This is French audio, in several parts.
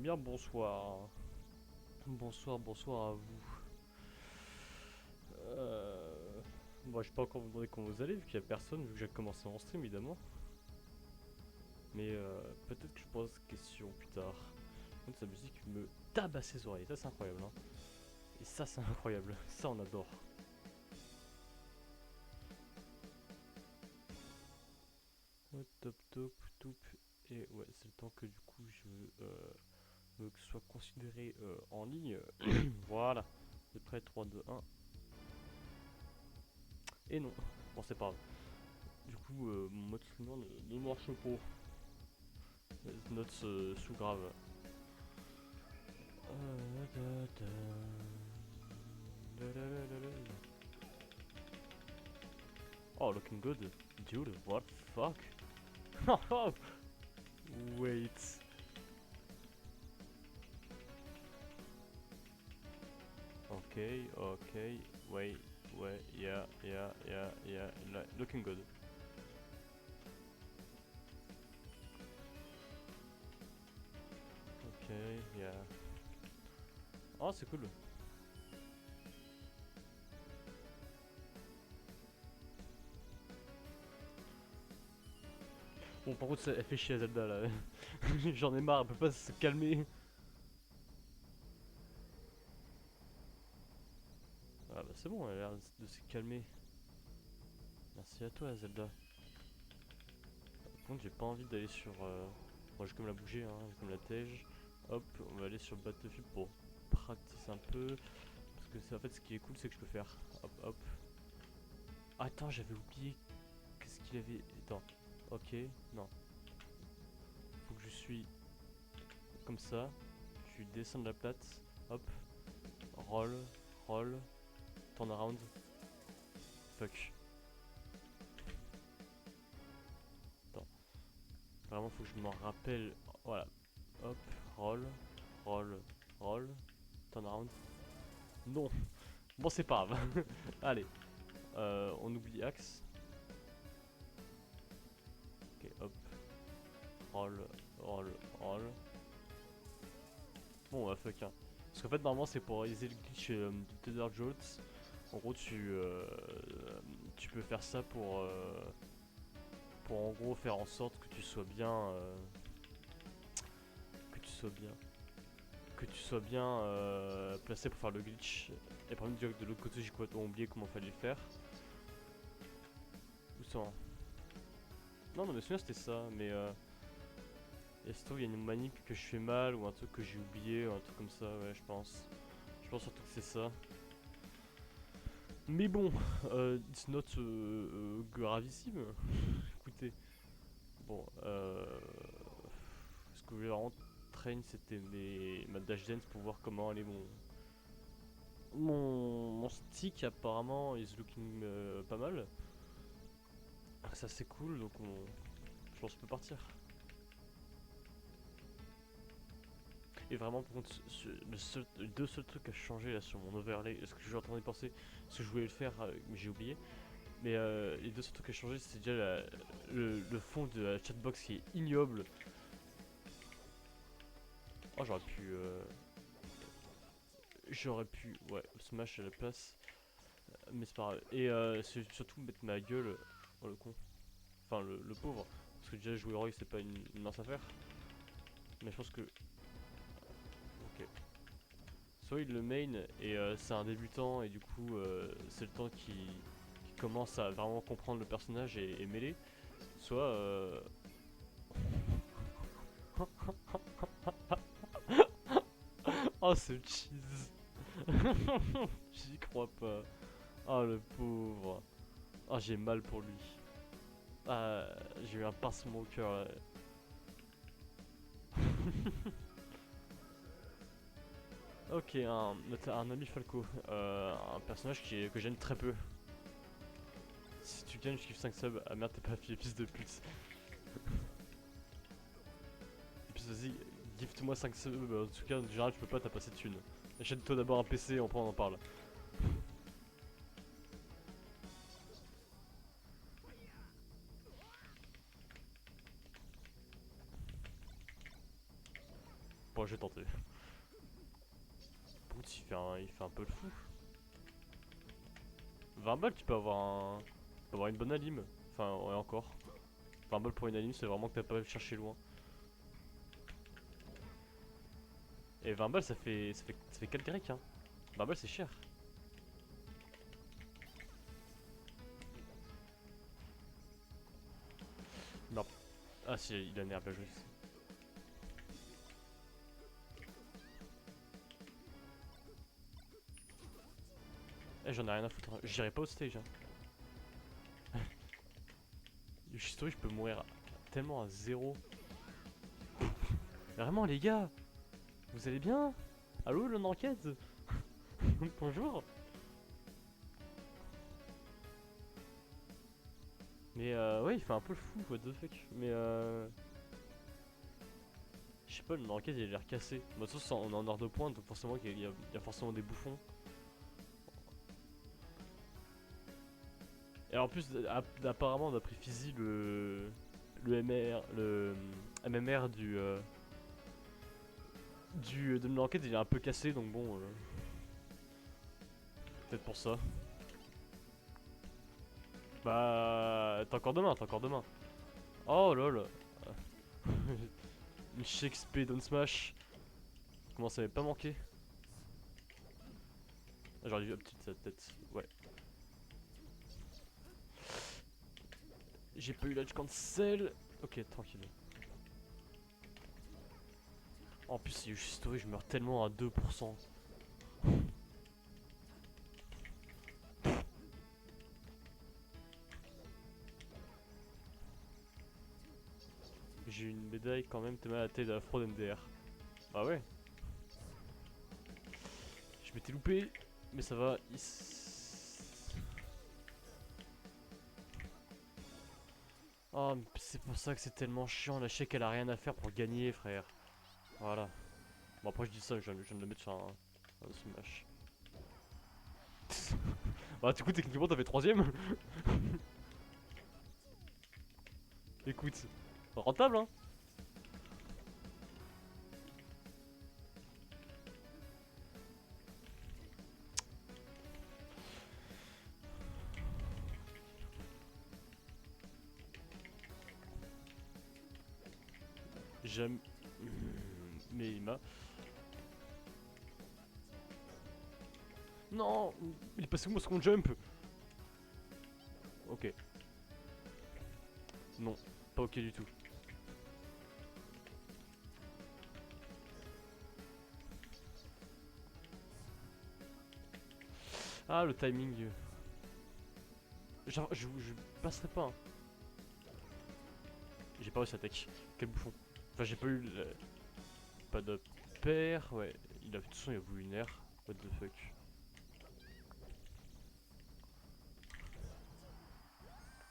bien bonsoir. Bonsoir à vous. Bon, je vais pas encore vous demander comment vous allez, vu qu'il y a personne, vu que j'ai commencé en stream évidemment. Mais peut-être que je pose question plus tard. Donc sa musique me tabasse ses oreilles, ça c'est incroyable. Hein. Et ça c'est incroyable, ça on adore. Top top top. Et ouais, c'est le temps que du coup je veux que ce soit considéré en ligne. Voilà. C'est prêt, 3, 2, 1. Et non. Bon c'est pas grave. Du coup, mon mode streamer ne marche pas. Note sous grave. Oh, looking good. Dude, what the fuck? Wait. Okay. Wait. Yeah. Looking good. Okay, yeah. Oh, c'est cool. Bon, par contre, elle fait chier à Zelda là. J'en ai marre, elle peut pas se calmer. Ah bah c'est bon, elle a l'air de se calmer. Merci à toi Zelda. Par contre, j'ai pas envie d'aller sur. Bon, j'ai comme la bouger, hein, j'ai comme la tège. Hop, on va aller sur Battlefield pour practice un peu. Parce que c'est en fait ce qui est cool, c'est que je peux faire. Hop. Attends, j'avais oublié. Qu'est-ce qu'il avait. Attends. Ok, non. Faut que je suis comme ça. Je descends de la plate. Hop. Roll. Turn around. Fuck. Attends. Vraiment, faut que je m'en rappelle. Voilà. Hop. Roll. Turn around. Non. Bon, c'est pas grave. Allez. On oublie axe. Ok, hop. Roll. Bon, fuck. Hein. Parce qu'en fait, normalement, c'est pour réaliser le glitch du Tether Jolt. En gros, tu peux faire ça pour en gros faire en sorte que tu sois bien. Que tu sois bien. Que tu sois bien placé pour faire le glitch. Et par exemple, de l'autre côté, j'ai complètement oublié comment fallait le faire. Où ça? Non, mais sinon, c'était ça. Mais. Est-ce qu'il y a une manip que je fais mal ou un truc que j'ai oublié ou un truc comme ça, ouais, je pense. Je pense surtout que c'est ça. Mais bon, it's not gravissime. Écoutez, bon, ce que je voulais vraiment train, c'était ma dash dance pour voir comment allait mon stick. Apparemment, is looking pas mal. Ça c'est cool, donc je pense qu'on peut partir. Et vraiment, par contre, les deux seuls trucs à changer là sur mon overlay, ce que je suis en train de penser, ce que je voulais le faire, mais j'ai oublié. Mais les deux seuls trucs à changer, c'est déjà le fond de la chatbox qui est ignoble. Oh, j'aurais pu, ouais, smash à la place, mais c'est pas grave. Et c'est surtout mettre ma gueule, oh le con, enfin le pauvre, parce que déjà jouer Roy c'est pas une mince affaire. Mais je pense que, ok. Soit il le main et c'est un débutant et du coup c'est le temps qui commence à vraiment comprendre le personnage et mêler. Soit oh ce cheese. J'y crois pas. Oh le pauvre. Oh j'ai mal pour lui. Ah j'ai eu un pincement au cœur là. Ok, un ami Falco, un personnage que j'aime très peu. Si tu gagnes, je kiffe 5 subs. Ah merde, t'es pas fils de pute. Et puis vas-y, gift-moi 5 subs. En tout cas, en général, je peux pas, t'as pas cette thune. Achète-toi d'abord un PC, on en parle. Bon, j'ai tenté. Boots, il fait un peu le fou. 20 balles, tu peux avoir une bonne alim. Enfin, ouais, encore. 20 balles pour une alim, c'est vraiment que t'as pas à le chercher loin. Et 20 balles, ça fait 4 grecs, hein. 20 balles, c'est cher. Non. Ah, si, il a nerf, bien joué. Eh, j'en ai rien à foutre, hein. J'irai pas au stage, hein. Yoshistory, je peux mourir tellement à zéro. Vraiment, les gars, vous allez bien? Allô, l'on enquête? Bonjour. Mais ouais, il fait un peu le fou, what the fuck. Mais je sais pas, le enquête il a l'air cassé. Bah, de toute façon, on est en heure de pointe, donc forcément il y a forcément des bouffons. Et en plus, apparemment, d'après Fizzy, le MMR de l'enquête il est un peu cassé, donc bon, peut-être pour ça. Bah, t'as encore demain, t'as encore demain. Oh lol. Une Shakespeare Don't Smash. Comment ça m'avait pas manqué? Ah, j'aurais dû uptilt sa tête. Ouais. J'ai pas eu l'edge cancel. Ok, tranquille. En plus, c'est juste story, je meurs tellement à 2%. J'ai eu une médaille quand même, t'es mal à la tête de la fraude MDR. Bah ouais. Je m'étais loupé, mais ça va. Oh, mais c'est pour ça que c'est tellement chiant. La chèque, elle a rien à faire pour gagner, frère. Voilà. Bon, après, je dis ça, je viens de le mettre sur un smash. Bah, du coup, techniquement, t'avais troisième. Écoute, rentable, hein. J'aime. Mais il m'a. Non, il est passé où mon second jump? Ok. Non, pas ok du tout. Ah, le timing. Genre, je passerai pas, hein. J'ai pas réussi à tech. Quel bouffon. Enfin, j'ai pas eu. Pas de paire. Ouais, de toute façon, il a voulu une air. What the fuck.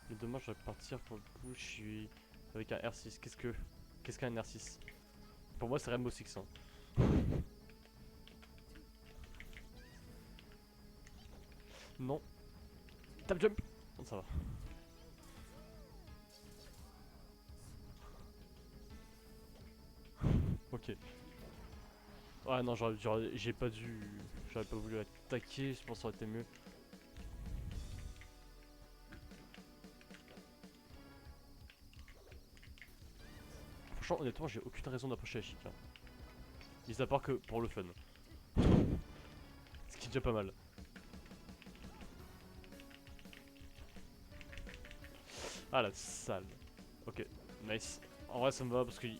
Mais demain, je vais partir pour le coup. Je suis avec un R6. Qu'est-ce qu'un R6? Pour moi, c'est Rainbow Six, hein. Non. Tap jump. Bon, ça va. Ok. Ouais, non, j'ai pas dû. J'aurais pas voulu attaquer. Je pense que ça aurait été mieux. Franchement, honnêtement, j'ai aucune raison d'approcher la chic, hein. Mis à part que pour le fun. Ce qui est déjà pas mal. Ah la salle. Ok, nice. En vrai, ça me va parce qu'il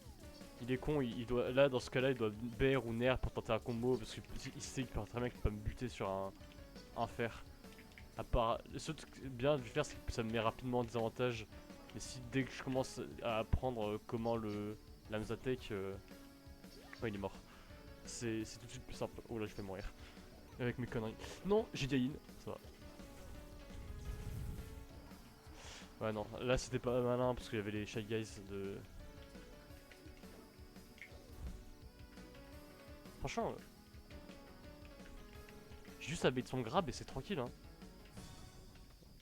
est con. Il doit, là, dans ce cas-là, il doit BR ou NER pour tenter un combo parce qu'il sait qu'il peut très bien qu'il peut me buter sur un fer. À part, le seul truc bien de faire, c'est que ça me met rapidement en désavantage. Mais si dès que je commence à apprendre comment la Mzatech, ouais, il est mort. C'est tout de suite plus simple. Oh là, je vais mourir. Avec mes conneries. Non, j'ai Gain, ça va. Ouais, non, là c'était pas malin parce qu'il y avait les Shy Guys de. Franchement, j'ai juste à bait son grab et c'est tranquille, hein.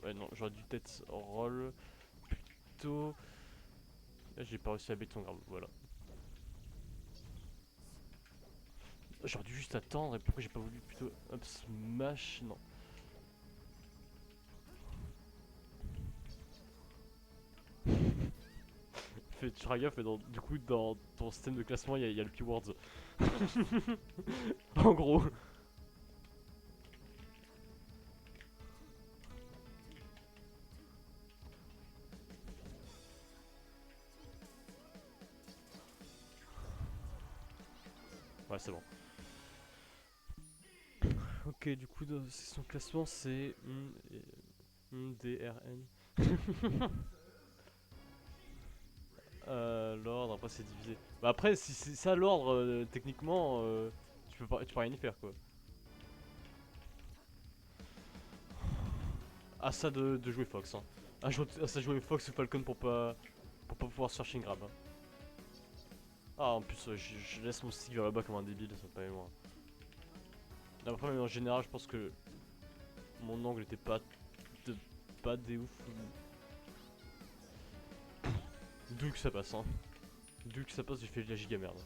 Ouais, non, j'aurais dû peut-être roll plutôt. Là, j'ai pas réussi à bait son grab, voilà. J'aurais dû juste attendre et pourquoi j'ai pas voulu plutôt up smash? Non. Tu feras gaffe, mais du coup, dans ton système de classement, il y a le keywords. En gros. Ouais, c'est bon. Ok, du coup, dans son classement, c'est DRN. L'ordre, après c'est divisé. Bah après, si c'est ça l'ordre, techniquement, tu peux rien y faire quoi. À ça de jouer Fox. Hein. À ça de jouer Fox ou Falcon pour pas pouvoir se faire shin grab. Hein. Ah, en plus, je laisse mon stick vers là-bas comme un débile, ça va pas aller loin. Après, en général, je pense que mon angle était pas des ouf. D'où que ça passe, hein. D'où que ça passe, j'ai fait de la giga merde.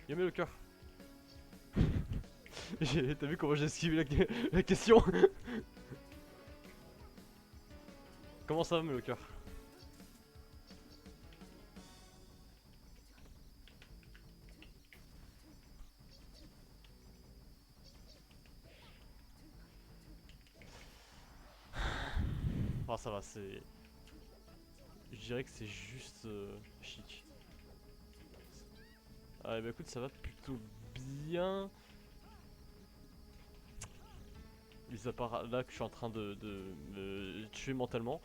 Y'a mis le cœur. T'as vu comment j'ai esquivé la question? Comment ça va, mais le cœur? Ah, ça va, c'est. Je dirais que c'est juste chic. Ah, bah écoute, ça va plutôt bien. Mis à part là que je suis en train de me tuer mentalement.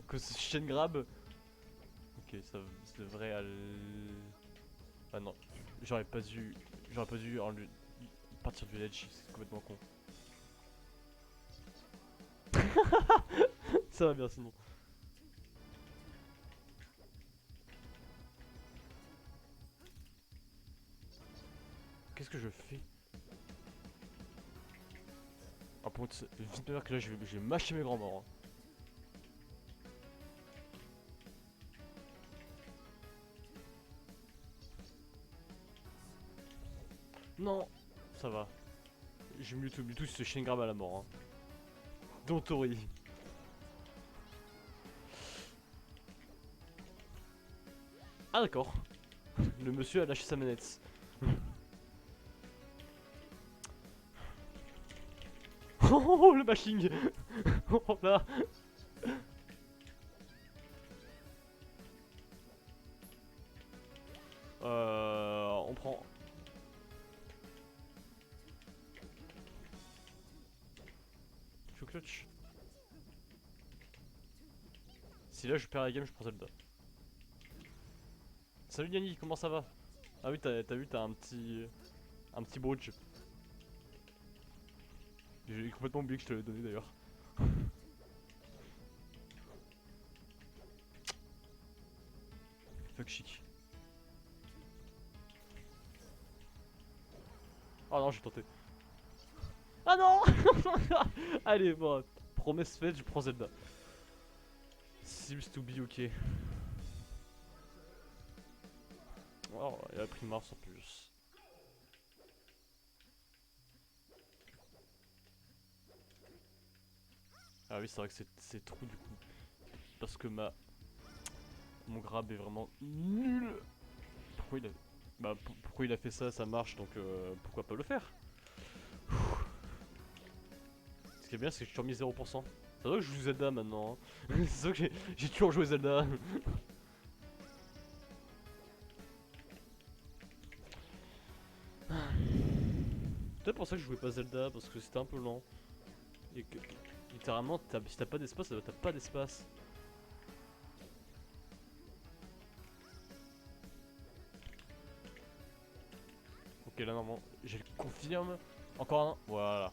Que ce chaîne grab. Ok, ça devrait aller. Ah non, j'aurais pas dû. J'aurais pas dû partir du ledge, c'est complètement con. Ça va bien sinon. Qu'est-ce que je fais? Ah, pour vite me dire que là je vais mâcher mes grands morts. Hein. Non, ça va. J'ai Mewtwo c'est chaîne grab à la mort. Hein. Dont Tori. Ah d'accord. Le monsieur a lâché sa manette. Oh le bashing. Oh là. On prend. Je suis clutch. Si là je perds la game, je prends Zelda. Salut Yanni, comment ça va? Ah oui, t'as vu, t'as un petit brooch. J'ai complètement oublié que je te l'avais donné d'ailleurs. Fuck chic. Oh non, j'ai tenté. Ah non. Allez, bon, promesse faite, je prends Zelda. Seems to be ok. Oh, il a pris Mars en plus. Ah oui, c'est vrai que c'est trop du coup. Parce que mon grab est vraiment nul. Pourquoi il a... Bah, pourquoi il a fait ça, ça marche, donc pourquoi pas le faire? Ce qui est bien, c'est que je suis remis 0%. C'est vrai que je joue Zelda maintenant. Hein. C'est vrai que j'ai toujours joué Zelda. Peut-être pour ça que je jouais pas Zelda, parce que c'était un peu lent. Et que, littéralement, si t'as pas d'espace, t'as pas d'espace. Ok, là, normalement, j'ai le confirme. Encore un. Voilà.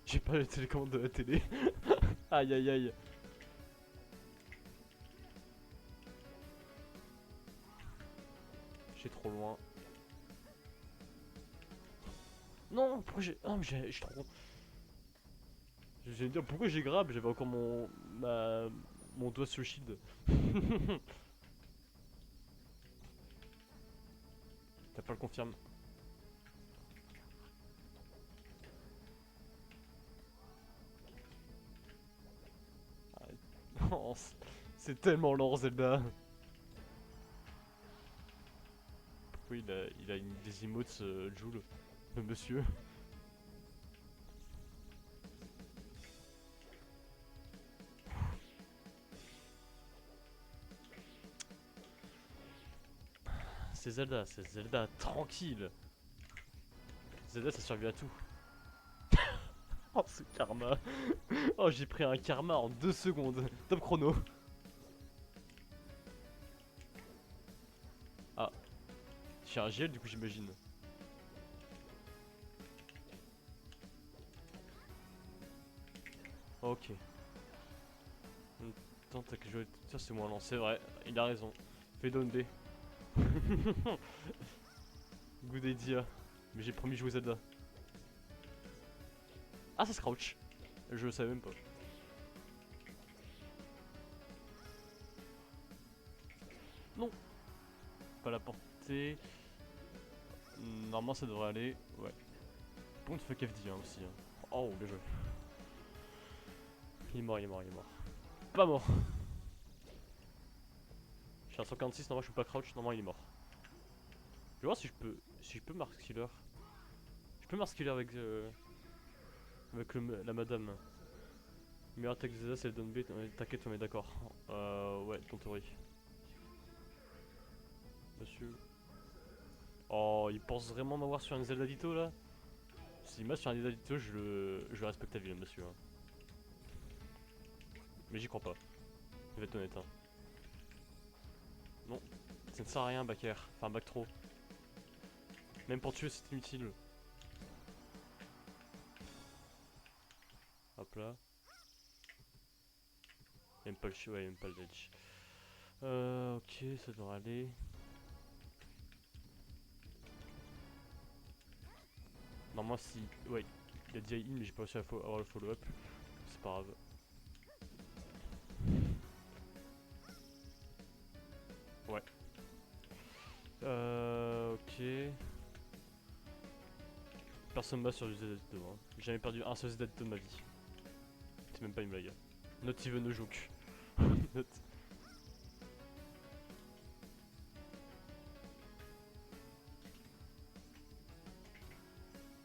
J'ai pas les télécommandes de la télé. Aïe aïe aïe. J'ai trop loin. Non, pourquoi j'ai. Ah, mais j'ai trop. Je vais me dire pourquoi j'ai grab, j'avais encore mon doigt sur le shield. T'as pas le confirme. Oh, c'est tellement lent Zelda. Pourquoi il a des emotes Joule, le monsieur. C'est Zelda, tranquille. Zelda ça survit à tout. Oh ce karma. Oh j'ai pris un karma en 2 secondes. Top chrono. Ah, j'ai un gel du coup j'imagine. Ok. Attends, t'as que jouer. Ça c'est moins lent, c'est vrai, il a raison. Fais down B. Good idea. Mais j'ai promis de jouer Zelda. Ah, ça se crouch. Je le savais même pas. Non, pas la portée. Normalement, ça devrait aller. Ouais. Bon, fuck FD hein, aussi. Hein. Oh, bien joué. Il est mort, il est mort, il est mort. Pas mort. Je suis à 146, normalement, je suis pas crouch. Normalement, il est mort. Je vais voir si je peux. Si je peux Mark Killer. Je peux Mark Killer avec la madame. Meilleure attaque de Zelda, c'est le down B. T'inquiète, on est d'accord. Ouais, ton théorie. Monsieur. Oh, il pense vraiment m'avoir sur un Zelda Dito là? S'il m'a sur un Zelda Dito, je le respecte à vie, monsieur. Hein. Mais j'y crois pas. Je vais être honnête. Hein. Non, ça ne sert à rien, backer. Enfin, back trop. Même pour tuer, c'est inutile. Hop là. Même pas le ouais, même pas le ledge. Ok, ça devrait aller. Normalement, si. Ouais, il a déjà in, mais j'ai pas réussi à avoir le follow-up. C'est pas grave. Ouais. Ok. Personne m'a sur du ZZ2. Hein. J'ai jamais perdu un seul ZZ2 de ma vie. C'est même pas une blague. Not even a joke. Not.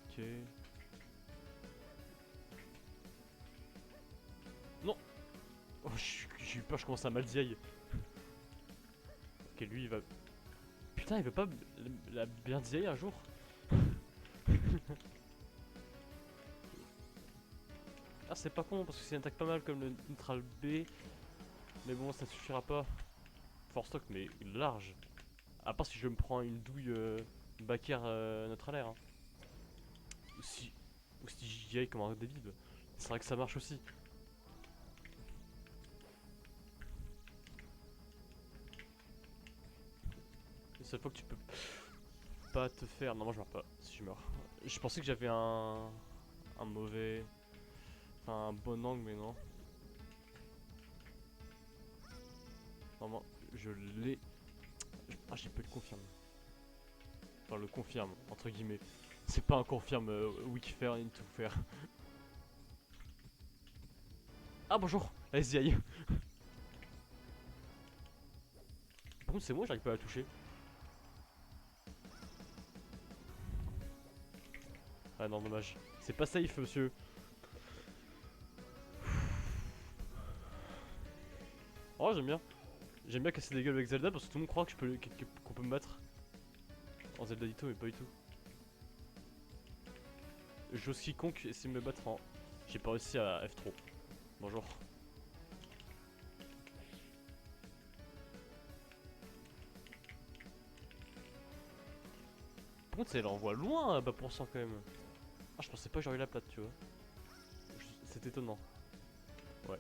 Ok. Non. Oh, j'ai eu peur, je commence à mal diaille. Ok, lui il va. Putain, il veut pas la bien diaille un jour. Ah, c'est pas con parce que c'est une attaque pas mal comme le neutral B. Mais bon, ça ne suffira pas. Force stock, mais large. À part si je me prends une douille backer neutral air. Hein. Ou si j'y aille comme un débile. C'est vrai que ça marche aussi. La seule fois que tu peux pas te faire. Non, moi je meurs pas si je meurs. Je pensais que j'avais un mauvais. Enfin, un bon angle, mais non. Normalement, je l'ai. Ah, j'ai pas le confirme. Enfin, le confirme, entre guillemets. C'est pas un confirme weak fair, into fair. Ah, bonjour, SDI. Par contre, c'est moi, j'arrive pas à la toucher. Ah non, dommage. C'est pas safe, monsieur. Oh, j'aime bien. J'aime bien casser des gueules avec Zelda parce que tout le monde croit que qu'on peut me battre. En Zelda Dito, mais pas du tout. J'ose quiconque essayer de me battre en. J'ai pas réussi à F3. Bonjour. Par contre, elle envoie loin à bas pourcent quand même. Ah, je pensais pas que j'aurais eu la plate, tu vois. C'est étonnant. Ouais.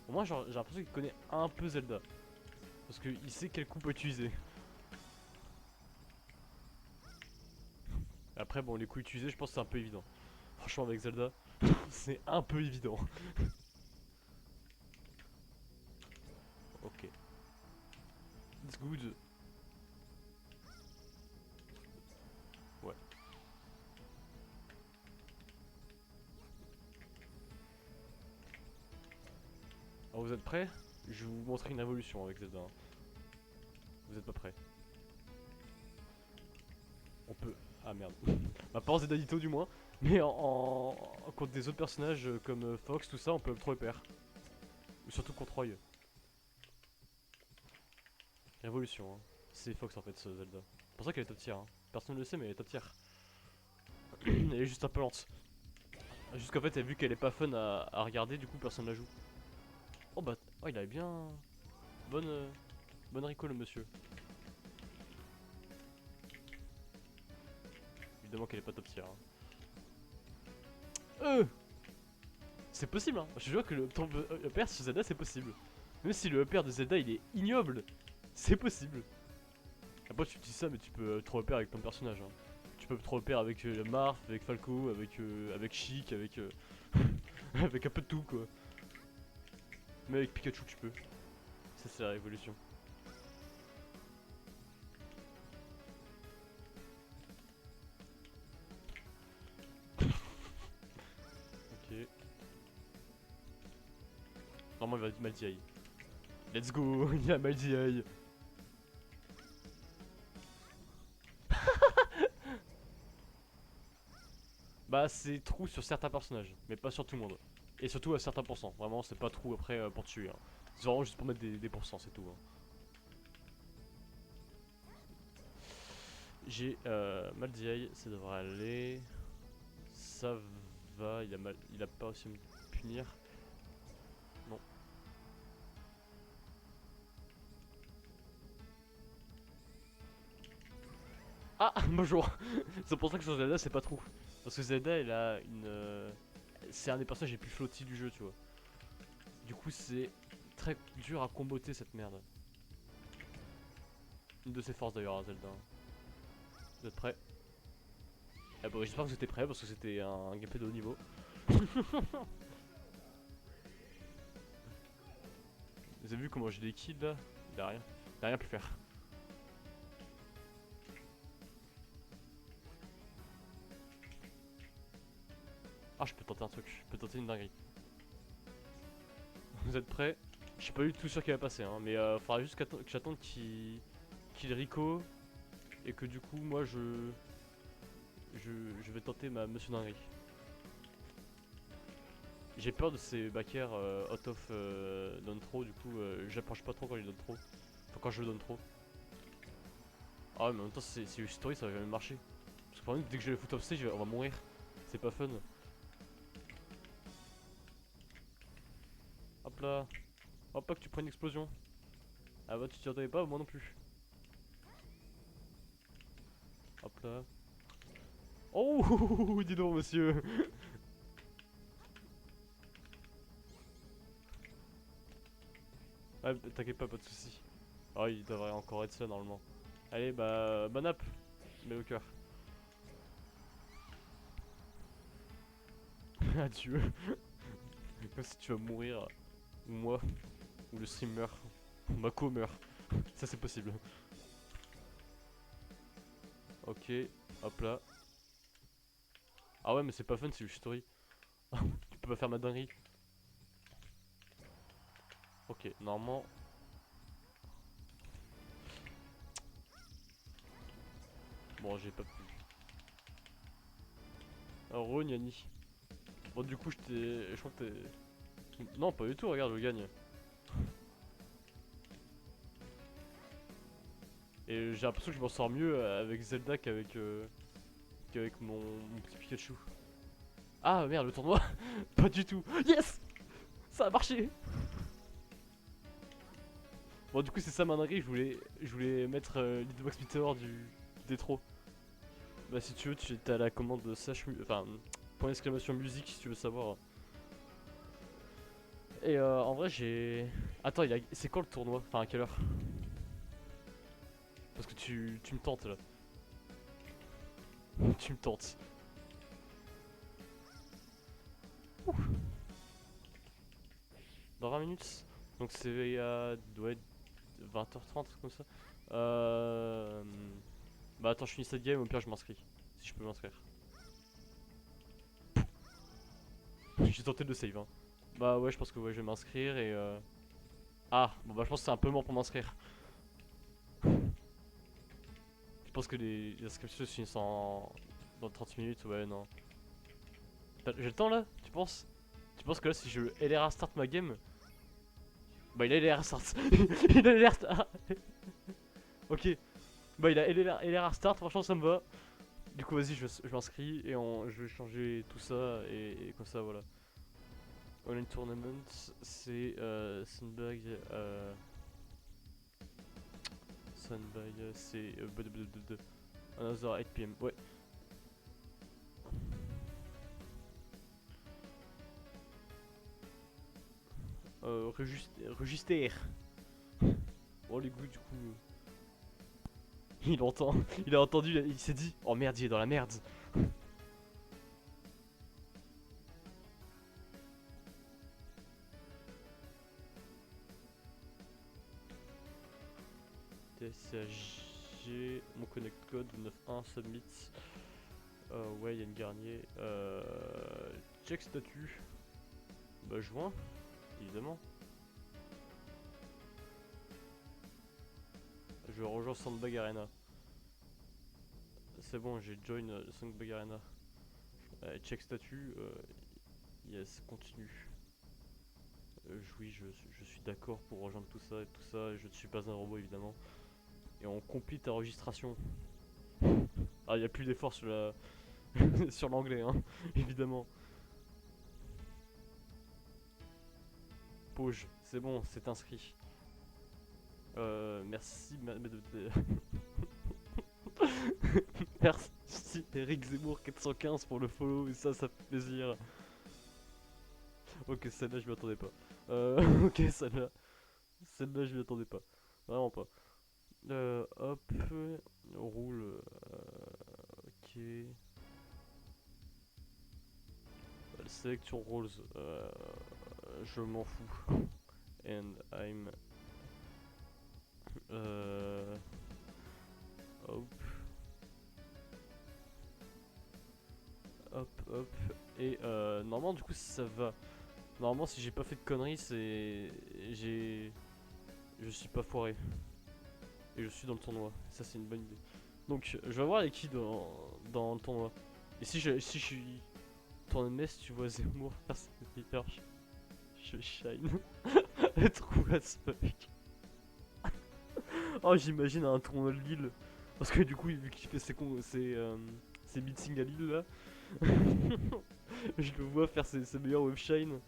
Au moins, j'ai l'impression qu'il connaît un peu Zelda. Parce qu'il sait quel coup peut utiliser. Après, bon, les coups utilisés, je pense que c'est un peu évident. Franchement, avec Zelda, c'est un peu évident. Ok. It's good. Ouais. Alors, vous êtes prêts? Je vais vous montrer une révolution avec Zelda, hein. Vous êtes pas prêts? On peut... Ah merde. Bah pas en Zeldadito du moins. Mais contre des autres personnages comme Fox, tout ça, on peut trop le perdre. Ou surtout contre Roy. Révolution, hein. C'est Fox en fait, ce Zelda. C'est pour ça qu'elle est top tier, hein. Personne ne le sait, mais elle est top tier. Elle est juste un peu lente. Jusqu'en fait, elle a vu qu'elle est pas fun à regarder, du coup personne la joue. Oh bah, oh, il avait bien... Bonne, bonne Rico le monsieur. Évidemment qu'elle est pas top tier, hein. C'est possible, hein. Je vois que le upper sur Zelda c'est possible. Même si le upper de Zelda il est ignoble, c'est possible. Après tu dis ça, mais tu peux trop upper avec plein de personnages, hein. Tu peux trop upper avec Marth, avec Falco, avec Chic, avec avec un peu de tout quoi. Mais avec Pikachu tu peux. Ça c'est la révolution. Ok. Normalement il va Maldiaï. Let's go, il y a Maldiaï. Bah c'est trou sur certains personnages, mais pas sur tout le monde. Et surtout à certains pourcents. Vraiment c'est pas trou après pour tuer, hein. C'est vraiment juste pour mettre des pourcents, c'est tout, hein. J'ai Maldiaï, ça devrait aller. Ça va, il a pas aussi à me punir. Non. Ah, bonjour. C'est pour ça que sur Zelda c'est pas trou. Parce que Zelda elle a une... c'est un des personnages les plus flottis du jeu, tu vois. Du coup c'est très dur à comboter cette merde. Une de ses forces d'ailleurs à Zelda. Vous êtes prêts? Ah bah j'espère que vous étiez prêts parce que c'était un gameplay de haut niveau. Vous avez vu comment j'ai des kills là? Il a rien. Il a rien pu faire. Ah je peux tenter un truc, je peux tenter une dinguerie. Vous êtes prêts? Je suis pas du tout sûr qu'il va passer, hein, mais faudra juste que j'attende qu'il Rico et que du coup moi je vais tenter ma Monsieur Dinguerie. J'ai peur de ces backers out of donne trop, du coup j'approche pas trop quand il donne trop. Enfin quand je le donne trop. Ah ouais, mais en même temps c'est une story, ça va jamais marcher. Parce que par exemple dès que je vais le foot off stage on va mourir. C'est pas fun. Hop là. Hop pas que tu prends une explosion. Ah bah tu t'y attendais pas, moi non plus. Hop là. Oh dis donc monsieur. Ah t'inquiète pas, pas de soucis. Oh il devrait encore être ça normalement. Allez bah bonne app. Mets au cœur. Adieu. Comme si tu vas mourir. Ou moi. Ou le stream meurt. Ou Mako meurt. Ça c'est possible. Ok. Hop là. Ah ouais mais c'est pas fun c'est le story. Tu peux pas faire ma dinguerie. Ok normalement. Bon j'ai pas pu. Alors Nyani. Bon du coup je crois que t'es... Non pas du tout, regarde je gagne. Et j'ai l'impression que je m'en sors mieux avec Zelda qu'avec mon petit Pikachu. Ah merde le tournoi. Pas du tout. Yes. Ça a marché. Bon du coup c'est ça ma dinguerie, je voulais mettre l'Hitbox Meteor du Détro. Bah si tu veux tu es à la commande de enfin point d'exclamation musique si tu veux savoir. Et en vrai j'ai... Attends c'est quand le tournoi? Enfin à quelle heure? Parce que tu me tentes là. Tu me tentes. Dans 20 minutes. Donc c'est à doit être 20h30 comme ça. Bah attends, je finis cette game, au pire je m'inscris. Si je peux m'inscrire. J'ai tenté de save hein. Bah ouais, je pense que ouais, je vais m'inscrire et Ah, bon bah je pense que c'est un peu mort pour m'inscrire. Je pense que les inscriptions se finissent dans 30 minutes, ouais non. J'ai le temps là, tu penses? Tu penses que là si je LR start ma game. Bah il a LR start. Il a LR start. Ok. Bah il a LR start, franchement ça me va. Du coup vas-y je m'inscris et je vais changer tout ça et comme ça voilà. Online tournament c'est Sandbag Sandbag c'est Another 8 PM ouais. Register. Oh les goûts du coup. Il entend, il a entendu, il s'est dit oh merde il est dans la merde. TSAG, mon connect code 91 submit. Ouais il y a une Garnier. Check statut. Bah joint, évidemment. Je rejoins Sandbag Arena. C'est bon, j'ai join Sandbag Arena. Check statut. Yes, continue. Oui, je suis d'accord pour rejoindre tout ça et tout ça. Je ne suis pas un robot évidemment. Et on complete ta registration. Ah, il n'y a plus d'effort sur la sur l'anglais, hein, évidemment. Pause, c'est bon, c'est inscrit. Merci, merci Eric Zemmour 415 pour le follow, et ça fait plaisir. Ok, celle-là je m'y attendais pas. Ok, celle-là je m'y attendais pas. Vraiment pas. Hop, roule. Ok. Selection roles. Je m'en fous. And I'm. Hop. Hop, hop. Et normalement, du coup, ça va. Normalement, si j'ai pas fait de conneries, c'est. Je suis pas foiré. Et je suis dans le tournoi. Ça, c'est une bonne idée. Donc, je vais voir avec qui dans le tournoi. Et si je suis. Tournoi de Metz, tu vois Zemmour faire ses Twitter. Je shine. Trop as fuck. Oh, j'imagine un tournoi de Lille. Parce que du coup, vu qu'il fait ses meetings à Lille là, je le vois faire ses meilleurs webshine.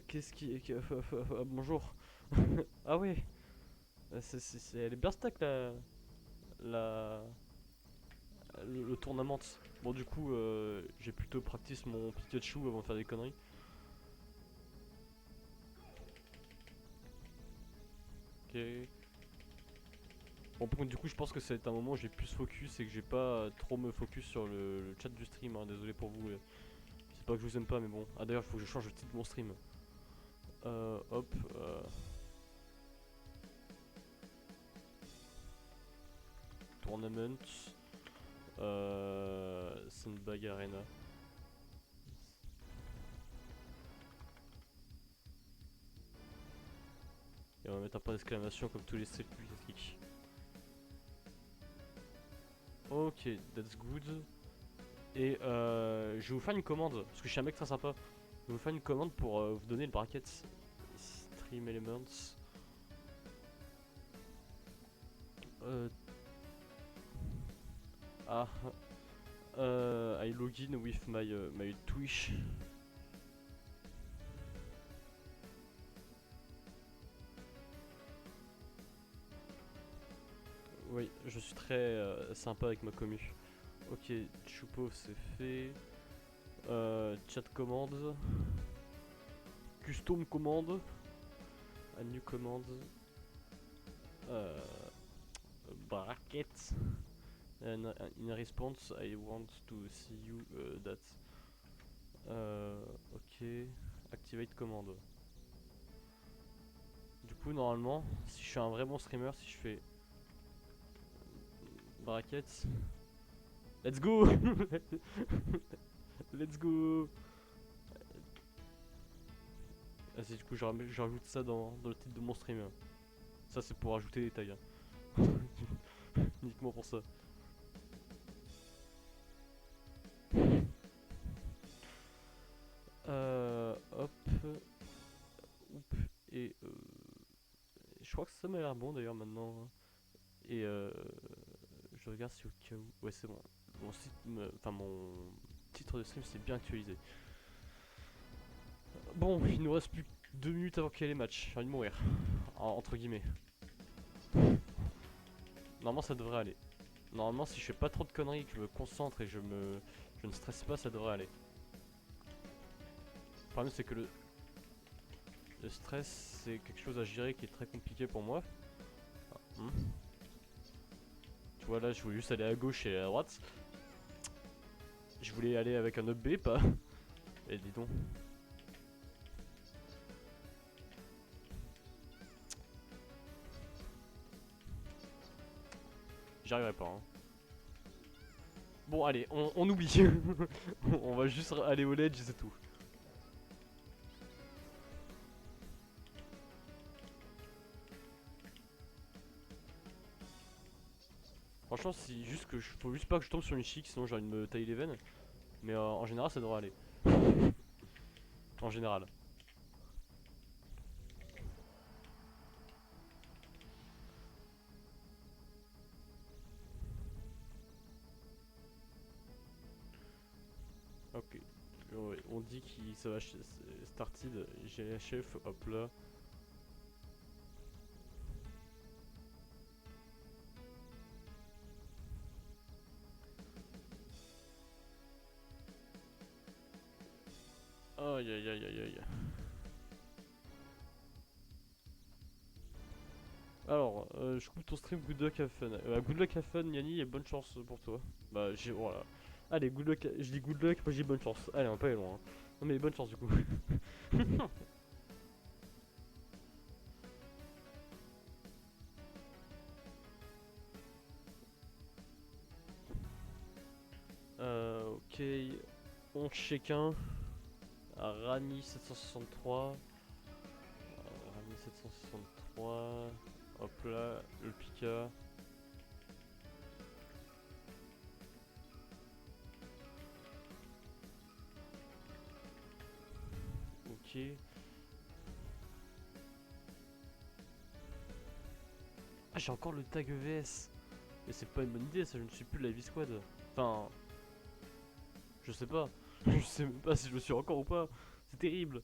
Qu'est-ce qui. Bonjour. Ah ouais. Elle est bien stack la, le tournament. Bon, du coup, j'ai plutôt practice mon Pikachu avant de faire des conneries. Ok. Bon, du coup, je pense que c'est un moment où j'ai plus focus et que j'ai pas trop me focus sur le chat du stream. Hein. Désolé pour vous. C'est pas que je vous aime pas, mais bon. Ah, d'ailleurs, il faut que je change le titre de mon stream. Hop. Tournament. Sandbag Arena. Et on va mettre un point d'exclamation comme tous les streets classiques. Ok, that's good. Et je vais vous faire une commande, parce que je suis un mec très sympa. Je vais vous faire une commande pour vous donner le bracket Stream Elements. Ah, I login with my Twitch. Oui, je suis très sympa avec ma commu. Ok, Choupo c'est fait. Chat commande. Custom commande. a new command. Bracket. And in response, I want to see you that. Ok. Activate command. Du coup, normalement, si je suis un vrai bon streamer, si je fais bracket, let's go, let's go. Vas-y, du coup, je rajoute ça dans le titre de mon stream. Ça, c'est pour ajouter des tags. Hein. Uniquement pour ça. Hop. Oup. Et je crois que ça m'a l'air bon d'ailleurs maintenant. Et je regarde si au cas où. Ouais, c'est bon. Mon site, enfin mon titre de stream c'est bien actualisé. Bon, il nous reste plus que 2 minutes avant qu'il y ait les matchs. J'ai envie de mourir. Entre guillemets. Normalement, ça devrait aller. Normalement, si je fais pas trop de conneries, que je me concentre et je ne stresse pas, ça devrait aller. Le problème, c'est que le stress, c'est quelque chose à gérer qui est très compliqué pour moi. Tu vois, là, je voulais juste aller à gauche et à droite. Je voulais aller avec un up B, pas. Et dis donc. J'y arriverai pas. Hein. Bon, allez, on oublie. On va juste aller au ledge et c'est tout. Franchement, si juste que faut juste pas que je tombe sur une chic, sinon j'ai envie de me tailler les veines. Mais en général, ça devrait aller. En général. Ok. Ouais, on dit qu'il ça va started, GHF, hop là. Aïe aïe aïe aïe aïe. Alors, je coupe ton stream, good luck have fun. Good luck have fun, Yanni, et bonne chance pour toi. Bah, j'ai. Voilà. Allez, good luck, je dis good luck, moi j'ai bonne chance. Allez, on va pas aller loin. Hein. Non, mais bonne chance du coup. Ok. 11 chacun. Rani 763. Rani 763. Hop là, le Pika. Ok. Ah, j'ai encore le tag EVS. Mais c'est pas une bonne idée, ça, je ne suis plus de la V-Squad. Enfin, je sais pas. Je sais même pas si je le suis encore ou pas. C'est terrible.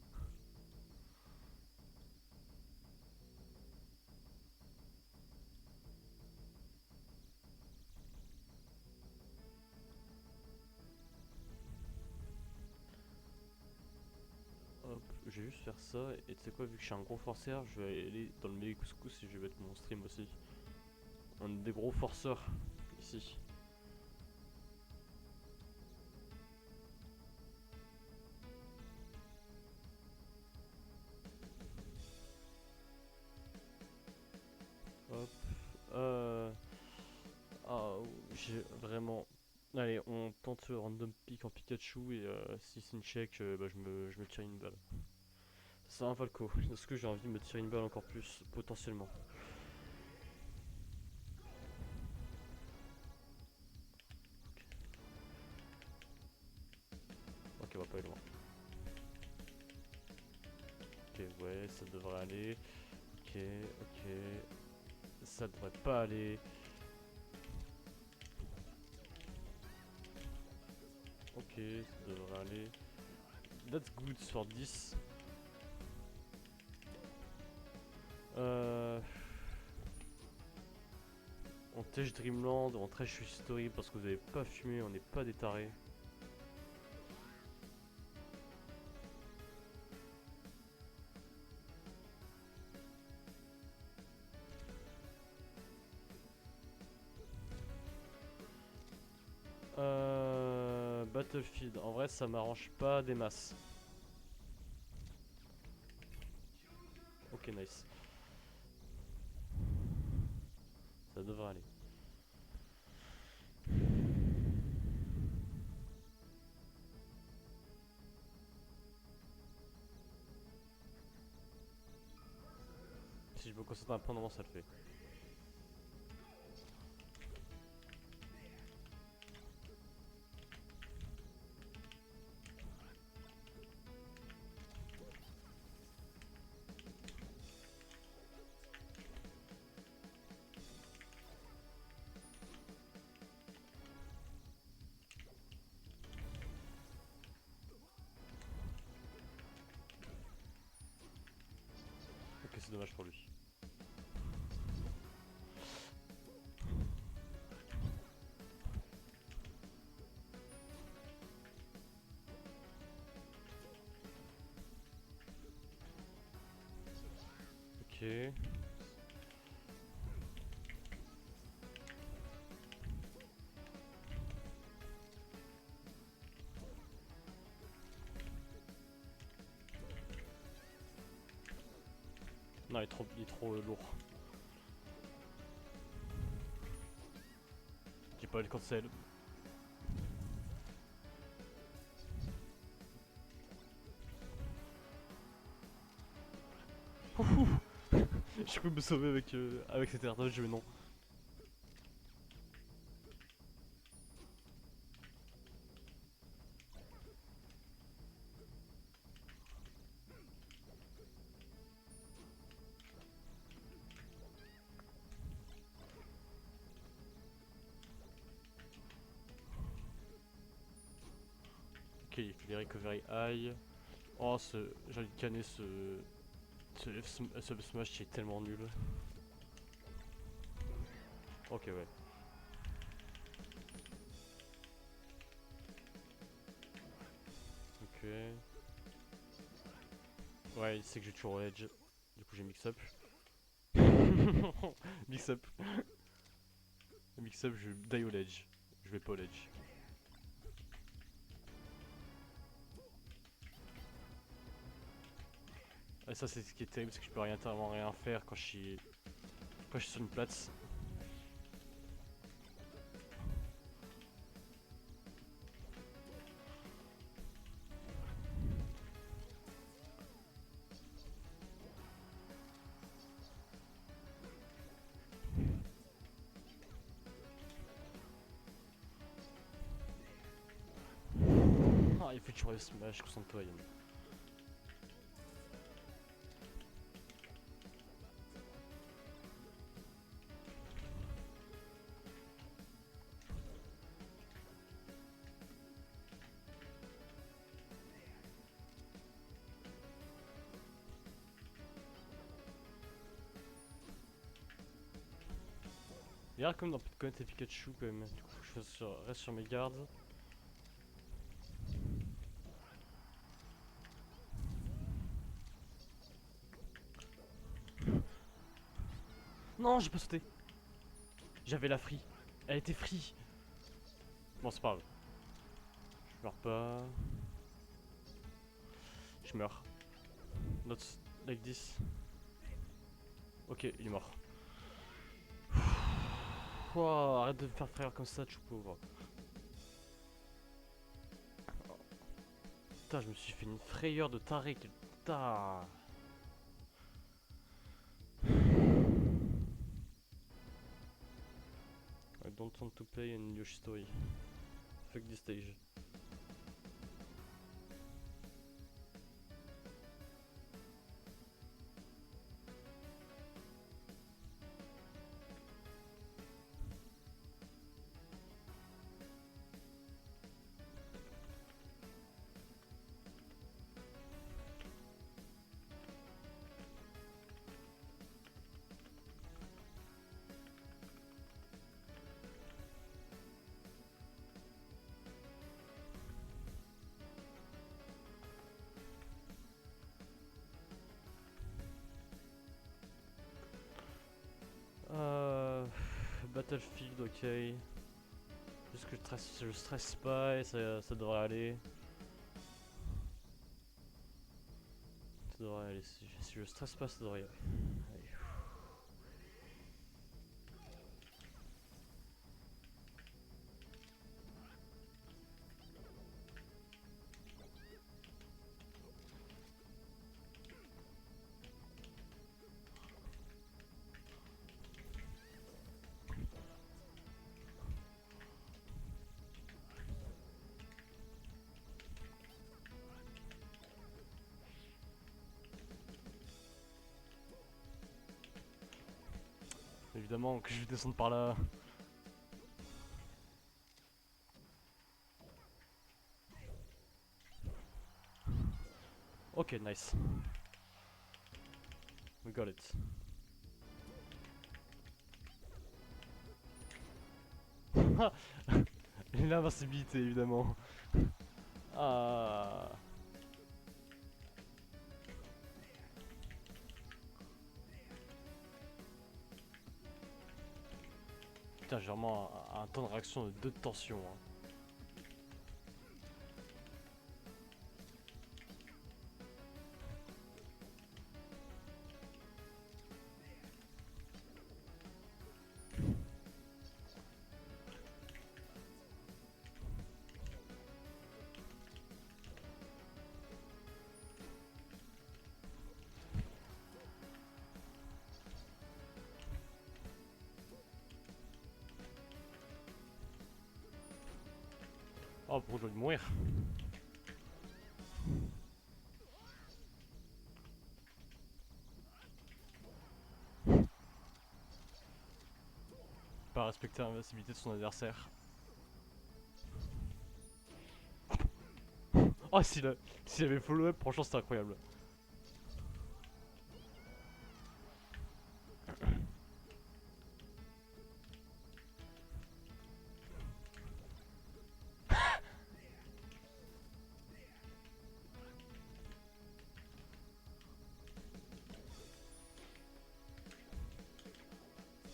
Hop, je vais juste faire ça. Et tu sais quoi, vu que je suis un gros forceur, je vais aller dans le melee couscous et je vais mettre mon stream aussi. On est des gros forceurs ici. Hop. Ah, j'ai vraiment. Allez, on tente random pick en Pikachu et si c'est une check, bah, je me tire une balle. C'est un Falco. Est-ce que j'ai envie de me tirer une balle encore plus potentiellement? Ok, on va pas aller loin. Ok, ouais, ça devrait aller. Ok, ok. Ça devrait pas aller. Ok, ça devrait aller. That's good sur 10. On tèche Dreamland, on tèche History parce que vous avez pas fumé, on n'est pas des tarés. Battlefield, en vrai ça m'arrange pas des masses. Ok, nice. Ça devrait aller. Si je me concentre un peu, normalement ça le fait. Ok, c'est dommage pour lui. Ok. Non, il est trop lourd. J'ai pas eu le cancel. Je peux me sauver avec cet air dodge, mais non. Ok, les recovery high. Oh, j'ai envie de canner ce smash qui est tellement nul. Ok, ouais. Ok. Ouais, il sait que j'ai toujours edge. Du coup, j'ai mix up. Mix up. Mix up, je die au ledge. Je vais pas au ledge. Et ça, c'est ce qui est terrible, c'est que je peux vraiment rien faire quand je suis sur une plate. Ah, il faut que tu restes smash, concentre-toi, Yann. Il y a comme dans Connaître et Pikachu quand même. Du coup, reste sur mes gardes. Non, j'ai pas sauté. J'avais la free. Elle était free. Bon, c'est pas grave. Je meurs pas. Je meurs. Not like this. Ok, il est mort. Wow, arrête de me faire frère comme ça, tu pauvre. Putain, je me suis fait une frayeur de taré. Putain. I don't want to play in Yoshi Story. Fuck this stage. Euh, Battlefield, ok. Juste que je stresse pas et ça devrait aller. Ça devrait aller. Si je stresse pas, ça devrait y aller. Allez. Évidemment que je vais descendre par là. Ok, nice. We got it. L'invincibilité, évidemment. Ah. Putain, j'ai vraiment un temps de réaction de 2 de tension. Hein. Oh, pourquoi je dois mourir? Pas respecter l'invincibilité de son adversaire. Oh, s'il avait follow up, franchement, c'était incroyable.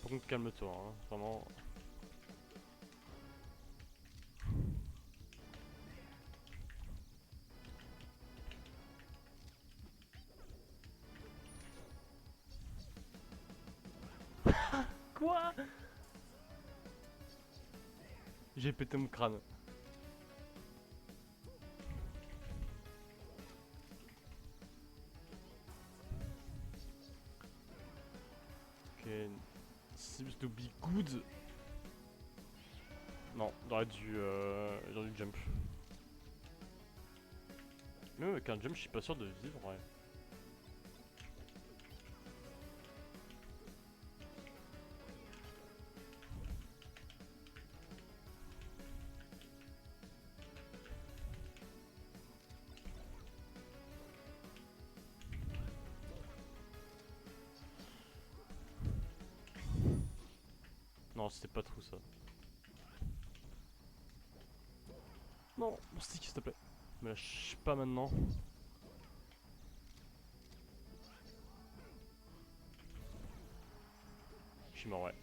Par contre, calme-toi, hein, vraiment. Quoi? J'ai pété mon crâne. Ok. Seems to be good. Non, j'aurais dû jump. Même avec un jump, je suis pas sûr de vivre, ouais. Non, c'était pas trop ça. Non, mon stick, s'il te plaît. Me lâche pas maintenant. Je suis mort, ouais.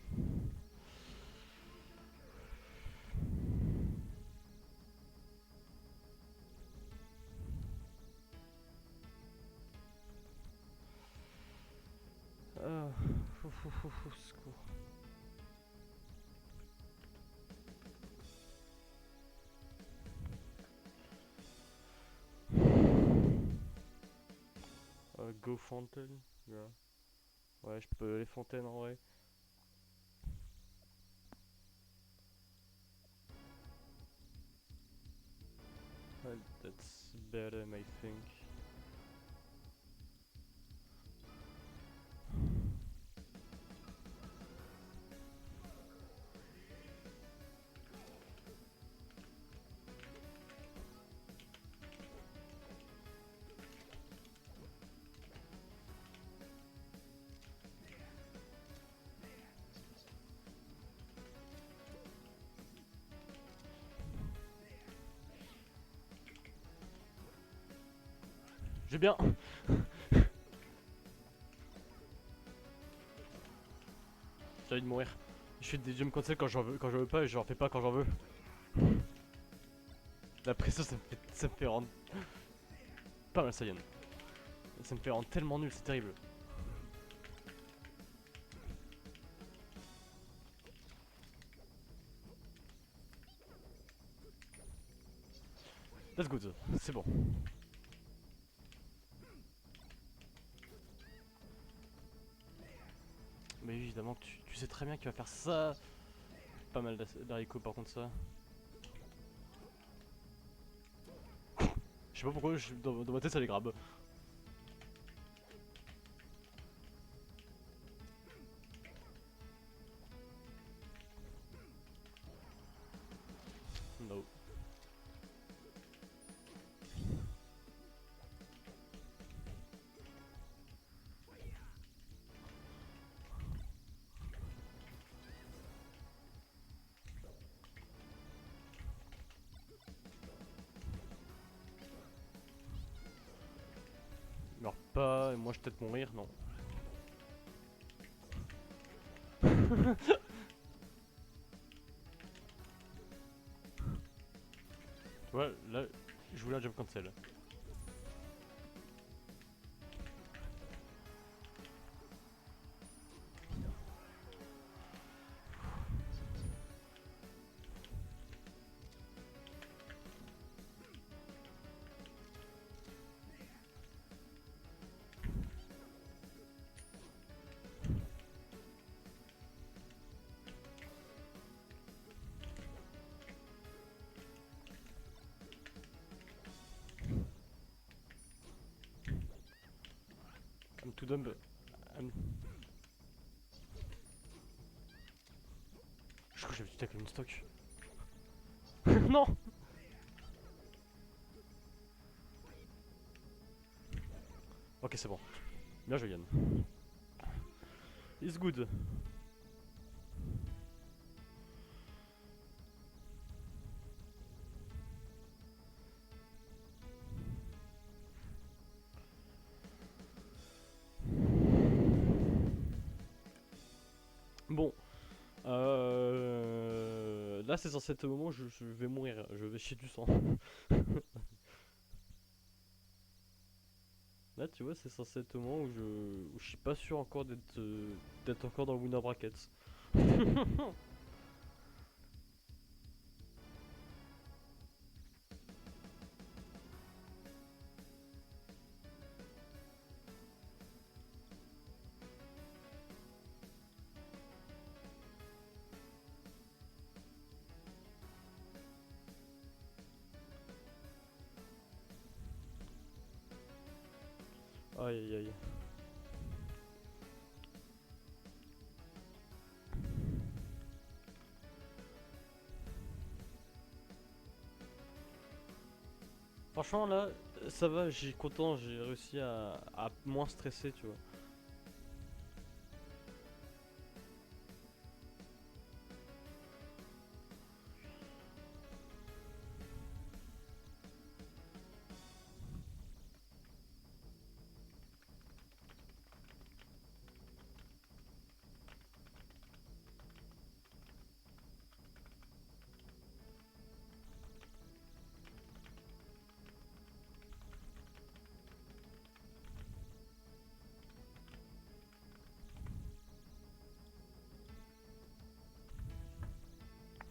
Ah, secours. Go Fontaine, yeah. Ouais, je peux les fontaines en vrai. That's better, I think. J'ai bien. J'ai envie de mourir. Je fais des jump cancel quand j'en veux pas et je leur fais pas quand j'en veux. La pression, ça me fait rendre pas mal Saiyan. Ça me fait rendre tellement nul, c'est terrible. That's good, c'est bon. Mais évidemment que tu sais très bien qu'il va faire ça. Pas mal d'haricots par contre ça. Je sais pas pourquoi dans ma tête ça les grabe. No. Meurs pas, et moi je vais peut-être mourir, non. Tu vois, là, je voulais un jump cancel. I'm too dumb. Je crois que j'avais tout avec une stock. Non. Ok, c'est bon. Bien joué Yann. It's good. Bon. Là c'est censé être le moment où je vais mourir. Je vais chier du sang. Là tu vois c'est censé être le moment où je suis pas sûr encore d'être encore dans le winner brackets. Aïe aïe aïe. Franchement là, ça va, j'ai content, j'ai réussi à moins stresser, tu vois.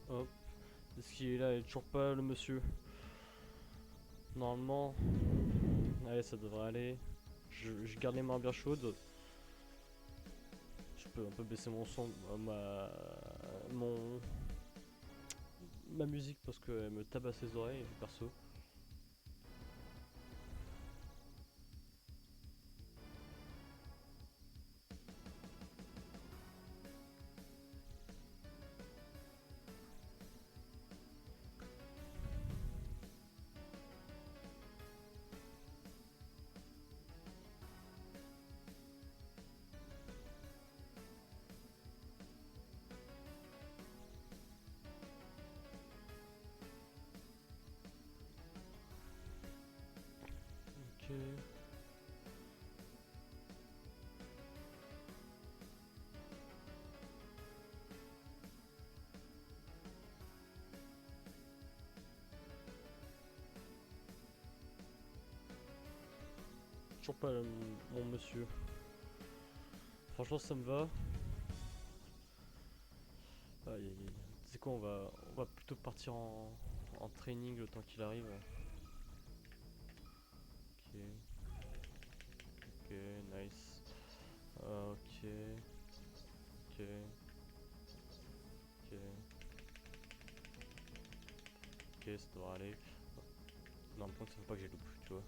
Hop. Est-ce qu'il est là? Il est toujours pas le monsieur. Normalement. Allez, ça devrait aller. Je garde les mains bien chaudes. Je peux un peu baisser mon son, ma musique parce qu'elle me tabasse les oreilles perso. Ok. toujours pas mon monsieur. Franchement ça me va. C'est quoi, on va plutôt partir en training le temps qu'il arrive. Ok. Ok, nice. Ok. Ok. Ok. Ok, ça devrait aller. Non, le point c'est pas que j'ai loup, tu vois.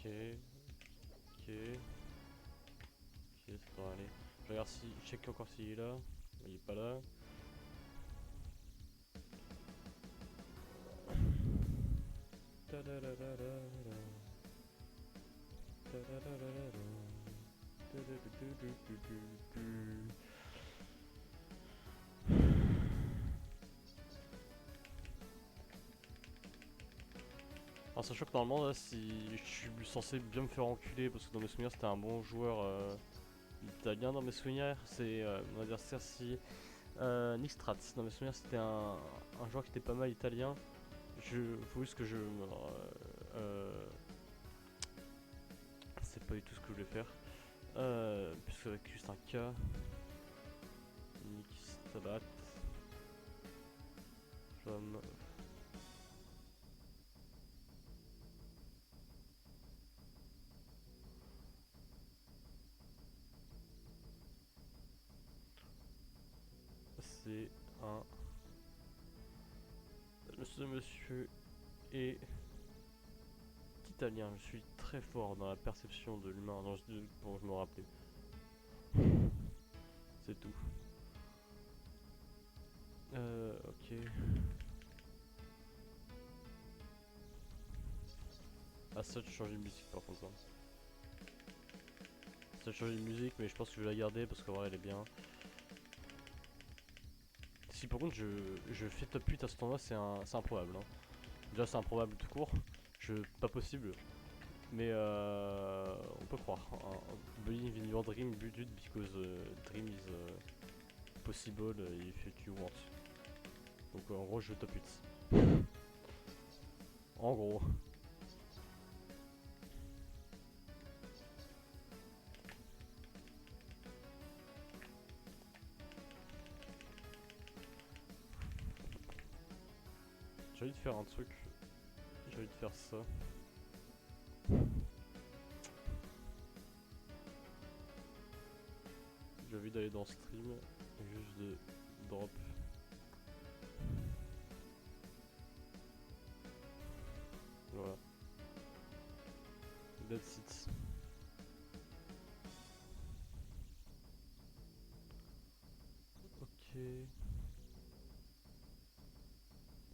Ok. Ok. Ok, ça devrait aller. Je regarde si. Je check encore s'il est là. Il est pas là. Alors sachant que normalement là si je suis censé bien me faire enculer parce que dans mes souvenirs c'était un bon joueur italien dans mes souvenirs, c'est mon adversaire si Nixstrat, dans mes souvenirs c'était un joueur qui était pas mal italien. Faut juste que c'est pas du tout ce que je voulais faire. Puisque avec juste un K. Nixstrat. From. C'est un. Ce monsieur est italien. Je suis très fort dans la perception de l'humain. Bon, je me rappelais. C'est tout. Ok. Ah, ça, tu changes de musique par contre. Hein. Ça, change de musique, mais je pense que je vais la garder parce qu'en vrai, elle est bien. Si par contre je fais top 8 à ce tournoi, c'est improbable. Hein. Déjà, c'est improbable tout court. Pas possible. Mais on peut croire. Believe in your dream, build it because dream is possible if you want. Donc en gros, je top 8. En gros. J'ai envie de faire un truc. J'ai envie de faire ça. J'ai envie d'aller dans stream. Juste de drop. Voilà. That's it. Ok.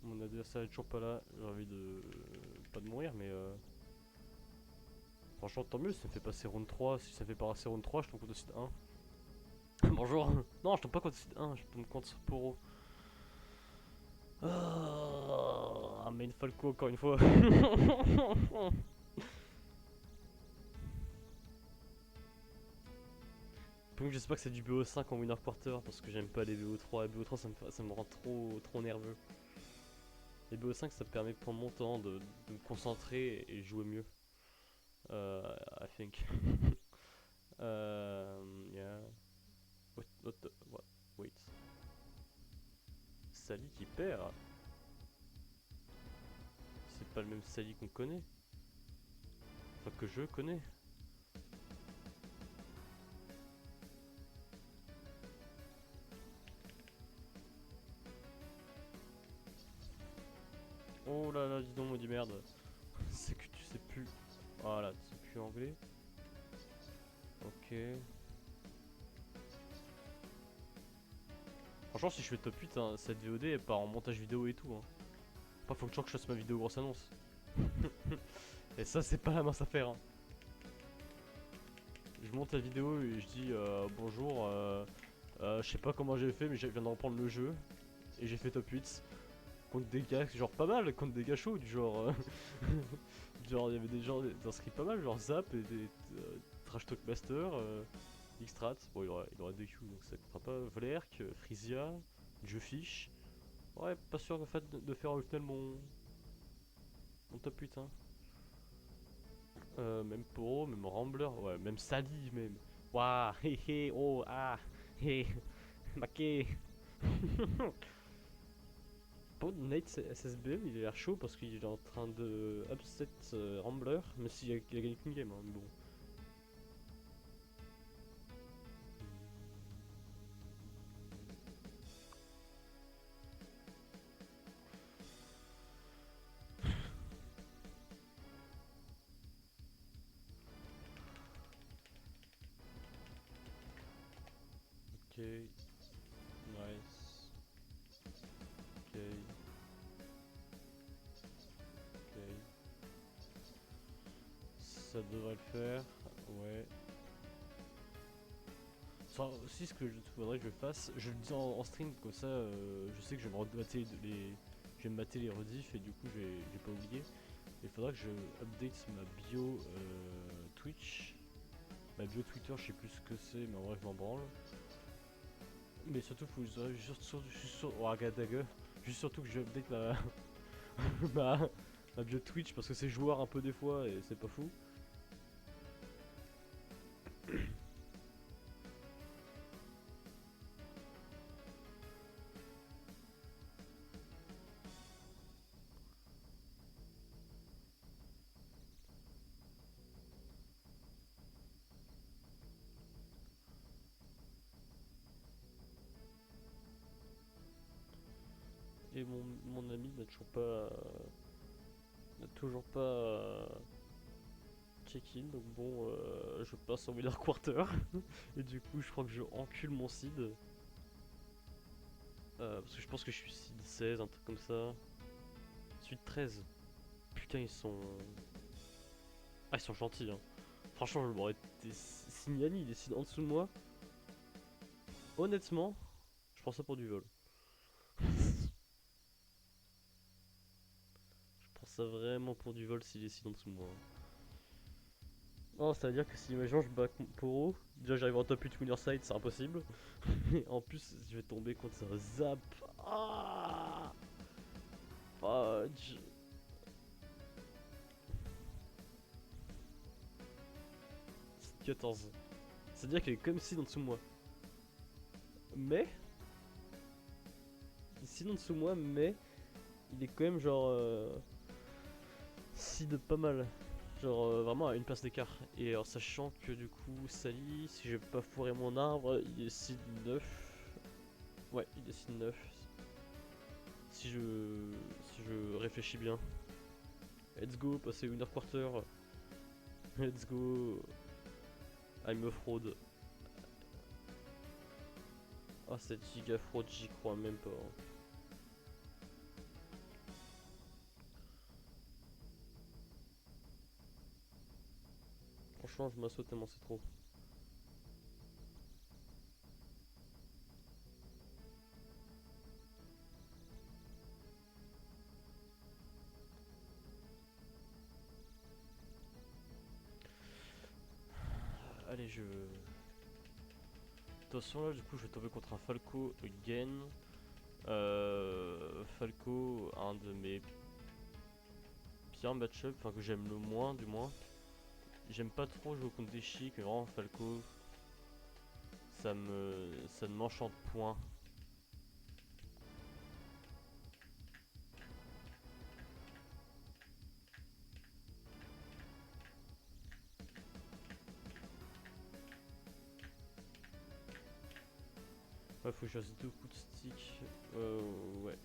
Mon adversaire est toujours pas là. J'ai envie de. Pas de mourir, mais. Franchement, tant mieux, ça me fait passer round 3. Si ça me fait passer round 3, je tombe contre site 1. Bonjour. Non, je tombe pas contre site 1, je tombe contre Poro. Ah, main Falco encore une fois. Par contre, j'espère que c'est du BO5 en winner quarter parce que j'aime pas les BO3. Les BO3 ça me rend trop nerveux. Les BO5 ça me permet de prendre mon temps, de me concentrer et jouer mieux. I think. Yeah. What? Wait. Sally qui perd. C'est pas le même Sally qu'on connaît. Enfin que je connais. Oh là là, dis donc, maudit merde. C'est que tu sais plus. Voilà, tu sais plus anglais. Ok. Franchement, si je fais top 8, hein, cette VOD elle part en montage vidéo et tout. Hein. Pas faut que je fasse ma vidéo grosse annonce. Et ça, c'est pas la mince affaire. Hein. Je monte la vidéo et je dis bonjour, Je sais pas comment j'ai fait, mais je viens de reprendre le jeu. Et j'ai fait top 8. Contre des gars, genre pas mal, contre des gars chauds, du genre. Genre, il y avait des gens inscrits pas mal, genre Zap et des Trash Talk Master, Xstrat. Bon, il aurait DQ donc ça comptera pas. Vlerk, Frisia, Jeufish. Ouais, pas sûr en fait de faire au final mon top 8. Hein. Même Poro, même Rambler, ouais, même Sally, même. Waouh, hé hé, oh, ah, hé, maquet. Bon, Nate SSBM, il a l'air chaud parce qu'il est en train de upset Rambler, même s'il a gagné qu'une game, hein, mais bon. Ok, nice. Ok, ok. Ça devrait le faire, ouais. Ça aussi, ce que je faudrait que je fasse, je le dis en stream, comme ça, je sais que je vais me remater je vais me mater les rediffs et du coup, j'ai pas oublié. Il faudra que je update ma bio Twitch. Ma bio Twitter, je sais plus ce que c'est, mais en vrai, je m'en branle. Mais surtout, faut que oh, regarde, juste surtout que je update ma, ma bio Twitch parce que c'est joueur un peu des fois et c'est pas fou. Et mon ami n'a toujours pas check-in, donc bon, je passe en winner quarter. Et du coup, je crois que je encule mon seed. Parce que je pense que je suis seed 16, un truc comme ça. Suite 13. Putain, ils sont. Ah, ils sont gentils, hein. Franchement, je m'aurais été. Signani, il décide en dessous de moi. Honnêtement, je prends ça pour du vol. Je prends ça vraiment pour du vol s'il décide en dessous de moi. Non, ça veut dire que si imaginons je bats Poro, déjà j'arrive en top 8 winner side, c'est impossible. Et en plus, je vais tomber contre un zap. Ah, fudge. 14. C'est-à-dire qu'il est comme si en dessous de moi. Mais, il est en dessous de moi, mais il est quand même genre. Si de pas mal. Genre vraiment à une place d'écart. Et alors sachant que du coup, Sally, si je vais pas foirer mon arbre, il est seed 9. Ouais, il est seed 9. Si je, si je réfléchis bien. Let's go, passer winner quarter. Let's go. I'm a fraud. Ah, cette giga fraude, j'y crois même pas. Hein. Franchement, je m'assaut tellement c'est trop. Allez, je. Attention là, du coup, je vais tomber contre un Falco again. Falco, un de mes pires match-up, enfin que j'aime le moins du moins. J'aime pas trop jouer contre des chics, mais vraiment Falco, ça ne m'enchante point. Ouais, faut que je fasse deux coups de stick. Ouais.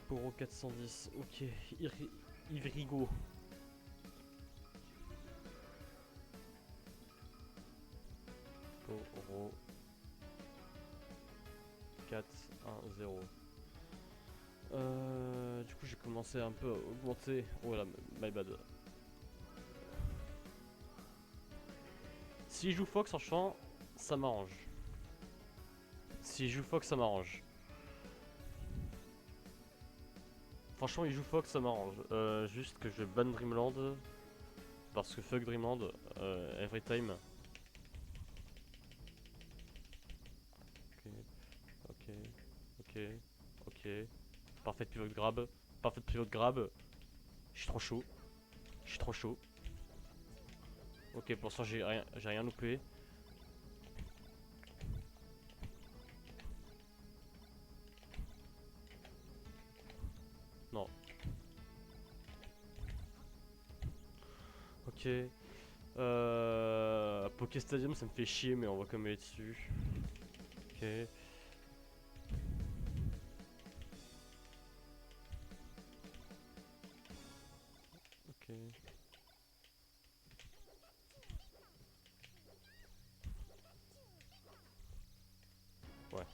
Poro 410, ok. Ivrigo. Poro 410. Du coup, j'ai commencé un peu à augmenter. Oh là, my bad. S'il joue Fox en champ, ça m'arrange. s'il joue Fox, ça m'arrange. Franchement, il joue Fox, ça m'arrange. Juste que je banne Dreamland. Parce que fuck Dreamland, every time. Ok, ok, ok. Parfait pivot grab. Parfait pivot grab. Je suis trop chaud. Je suis trop chaud. Ok, pour ça j'ai rien loupé. Non. Ok. Poké Stadium, ça me fait chier, mais on va quand même aller dessus. Ok. Ok. Ouais.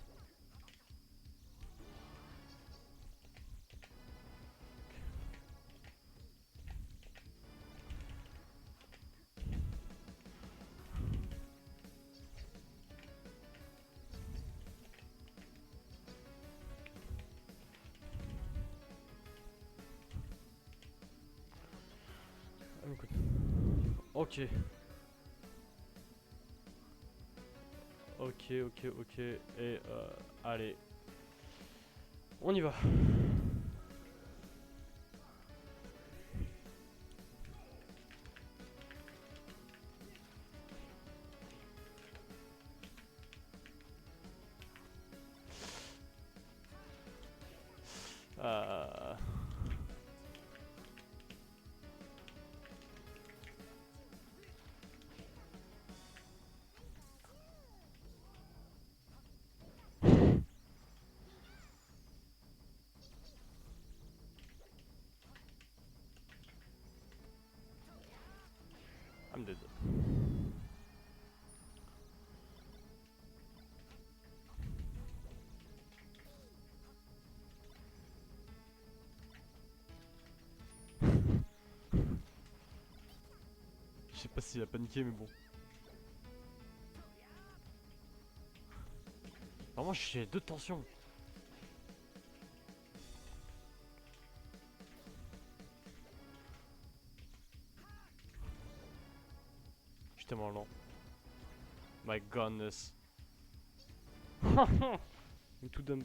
Ok. Ok, ok, ok. Et allez. On y va. Euh... I'm dead. Je sais pas s'il a paniqué, mais bon. Vraiment, j'ai deux tensions. Je suis tellement lent. My goodness. Tout dump.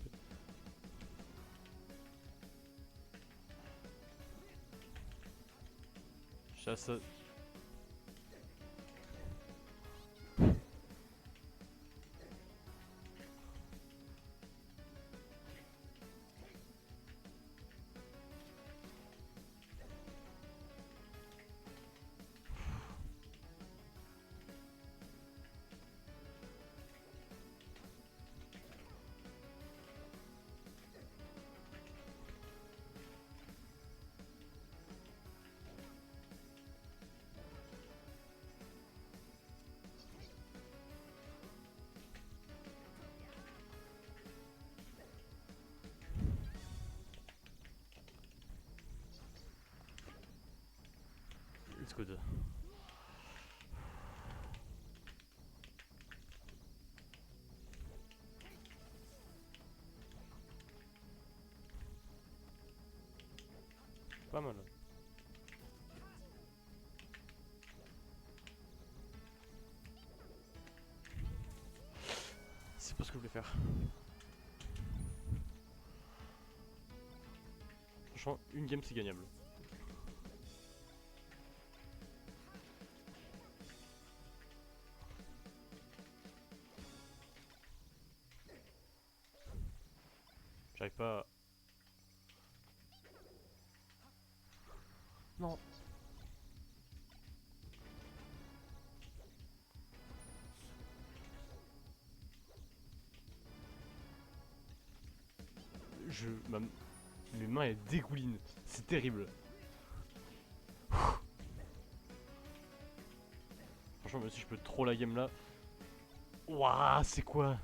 Chasse. It's good. Pas mal. C'est pas ce que je voulais faire. Franchement, une game c'est gagnable. J'arrive pas à... Non. Mes mains elles dégoulinent. C'est terrible. Franchement, même si je peux trop la game là. Waouh, c'est quoi?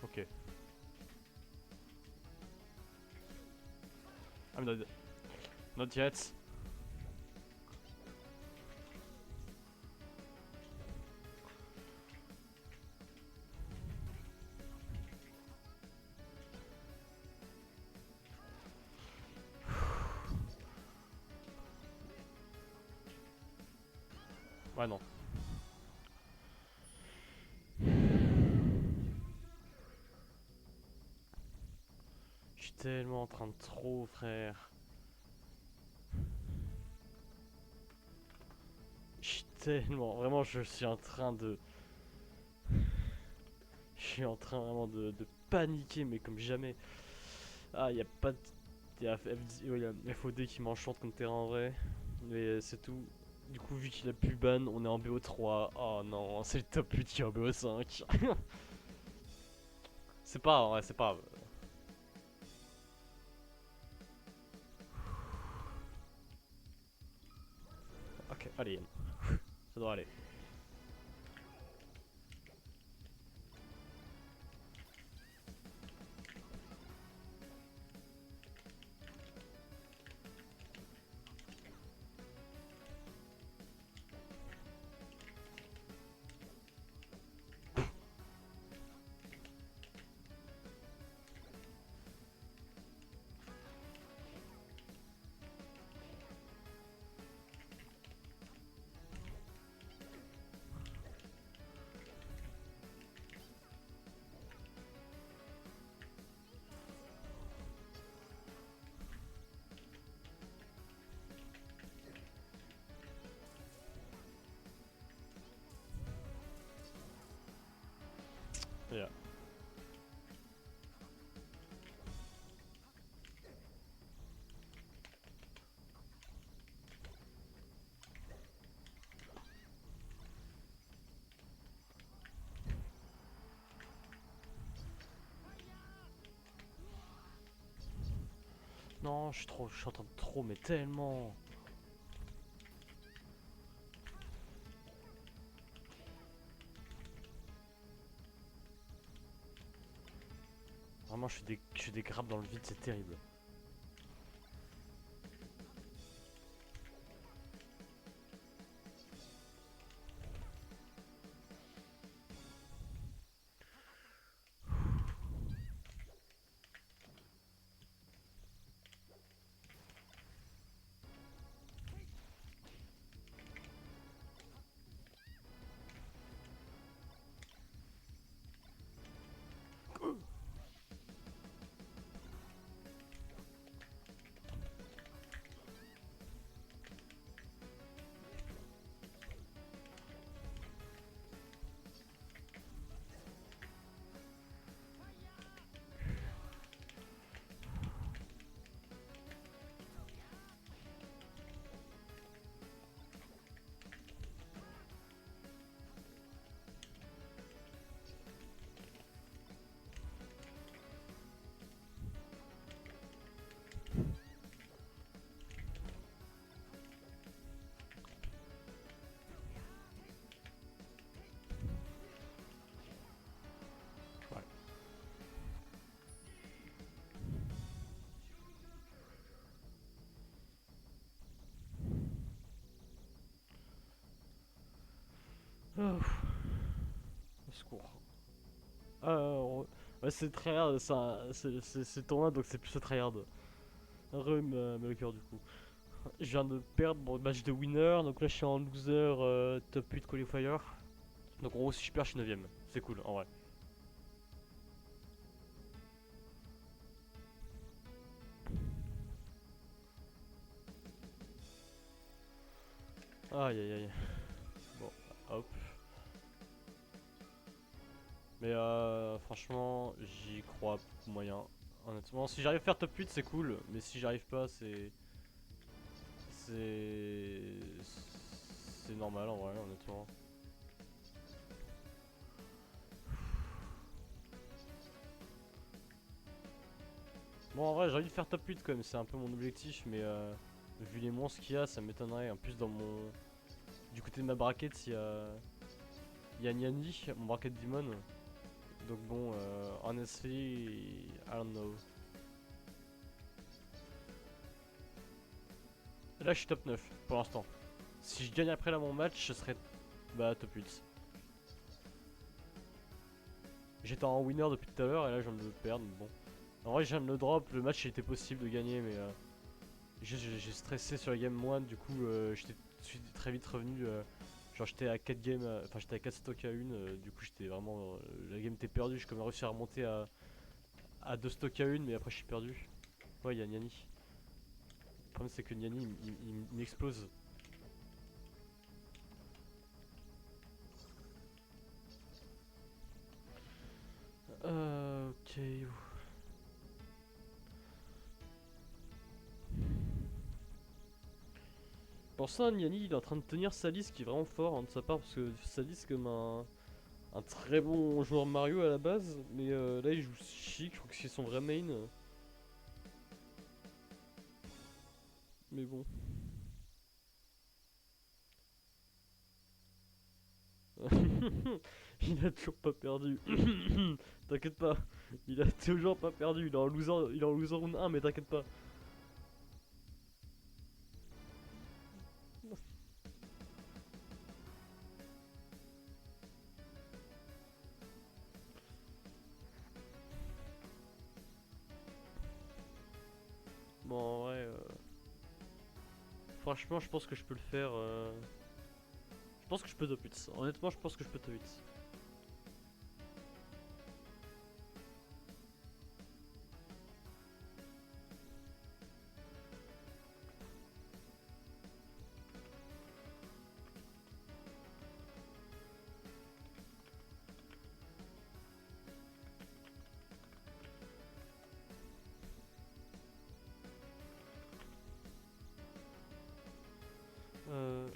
Ok. I'm dead. Not yet. Ouais, non. Je suis tellement en train de trop, frère. Je suis tellement... Vraiment, je suis en train de... Je suis en train vraiment de paniquer, mais comme jamais. Ah, y a pas de... Y a FOD qui m'enchante comme terrain en vrai. Mais c'est tout. Du coup, vu qu'il a plus ban, on est en BO3. Oh non, c'est le top 8 qui est en BO5. C'est pas grave, ouais, c'est pas grave. Ok, allez. Ça doit aller. Yeah. Non, je suis en train de trop, mais tellement. Vraiment, je fais des grappes dans le vide, c'est terrible. Ouais. Oh, au secours. Ouais, c'est tryhard, c'est tournoi donc c'est plus le tryhard. Le cœur du coup. Je viens de perdre mon match de winner, donc là je suis en loser top 8 qualifier. Donc en gros, si je perds, je suis 9ème. C'est cool en vrai. Aïe aïe aïe. Bon, hop. Mais franchement, j'y crois moyen. Honnêtement, si j'arrive à faire top 8, c'est cool. Mais si j'arrive pas, C'est. C'est normal en vrai, honnêtement. Bon, en vrai, j'ai envie de faire top 8 quand même, c'est un peu mon objectif, mais vu les monstres qu'il y a, ça m'étonnerait. En plus, dans mon. Du côté de ma braquette, il y a Niani, mon braquette Demon. Donc bon, honestly, I don't know. Là, je suis top 9 pour l'instant. Si je gagne après là mon match, je serai bah, top 8. J'étais en winner depuis tout à l'heure et là, je viens de le perdre, mais bon. En vrai, je viens de le drop, le match il était possible de gagner, mais j'ai stressé sur la game 1, du coup, j'étais très vite revenu. Genre j'étais à 4 games, enfin j'étais à 4 stocks à une, du coup j'étais vraiment. La game était perdue, j'ai quand même réussi à remonter à 2 stocks à une, mais après je suis perdu. Ouais, il y a Niani. Le problème c'est que Niani il m'explose. Ok. Pour ça, Niani il est en train de tenir Salis qui est vraiment fort hein, de sa part parce que Salis c'est comme un très bon joueur Mario à la base, mais là il joue Chic, je crois que c'est son vrai main. Mais bon. Il a toujours pas perdu. T'inquiète pas, il a toujours pas perdu. Il est en loser round 1, mais t'inquiète pas. Bon, ouais. Franchement, je pense que je peux le faire. Je pense que je peux top 8. Honnêtement, je pense que je peux top 8. Euh...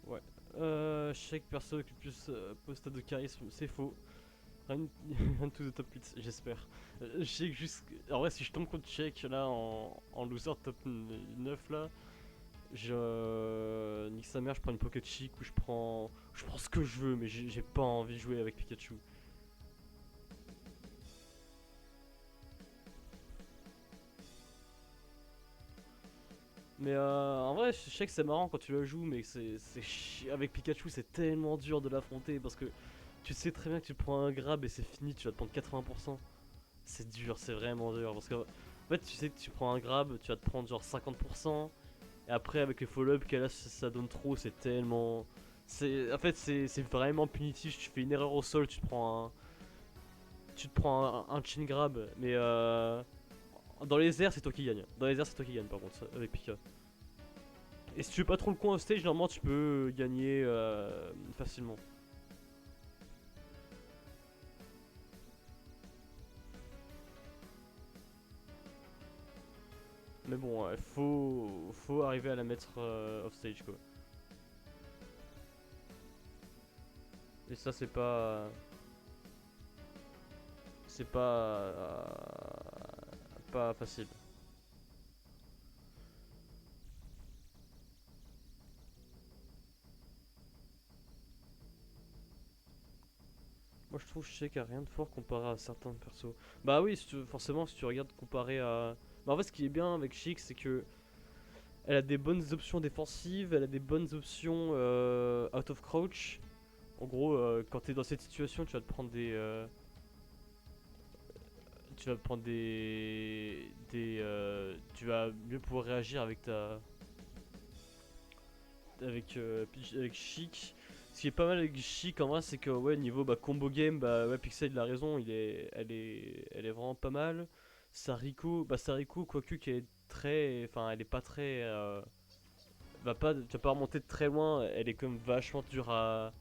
Ouais. Je sais que perso avec le plus post de charisme, c'est faux. Run, run to the top 8, j'espère. Je sais que juste. En vrai, si je tombe contre Check là en loser top 9 là, je nique sa mère, je prends une Pocket Chic ou je prends ce que je veux, mais j'ai pas envie de jouer avec Pikachu. Mais en vrai, je sais que c'est marrant quand tu la joues, mais avec Pikachu, c'est tellement dur de l'affronter parce que tu sais très bien que tu prends un grab et c'est fini, tu vas te prendre 80%. C'est dur, c'est vraiment dur parce que en fait, tu sais que tu prends un grab, tu vas te prendre genre 50%. Et après, avec les follow-up, qu'elle a, ça donne trop, c'est tellement. En fait, c'est vraiment punitif. Tu fais une erreur au sol, tu te prends un chin grab. Mais dans les airs, c'est toi qui gagne. Dans les airs, c'est toi qui gagne par contre, avec Pika. Et si tu veux pas trop le coin au stage, normalement, tu peux gagner facilement. Mais bon, faut arriver à la mettre off stage quoi. Et ça, c'est pas facile. Moi je trouve Sheik a rien de fort comparé à certains persos. Bah oui, forcément si tu regardes comparé à. Bah en fait ce qui est bien avec Sheik c'est que elle a des bonnes options défensives, elle a des bonnes options out of crouch. En gros, quand t'es dans cette situation, tu vas mieux pouvoir réagir avec Chic. Ce qui est pas mal avec Chic en vrai, c'est que ouais, niveau combo game, bah ouais, Pixel il a raison, elle est vraiment pas mal. Sariko, quoique qui est très, enfin, elle est pas très, tu vas pas remonter de très loin. Elle est comme vachement dure à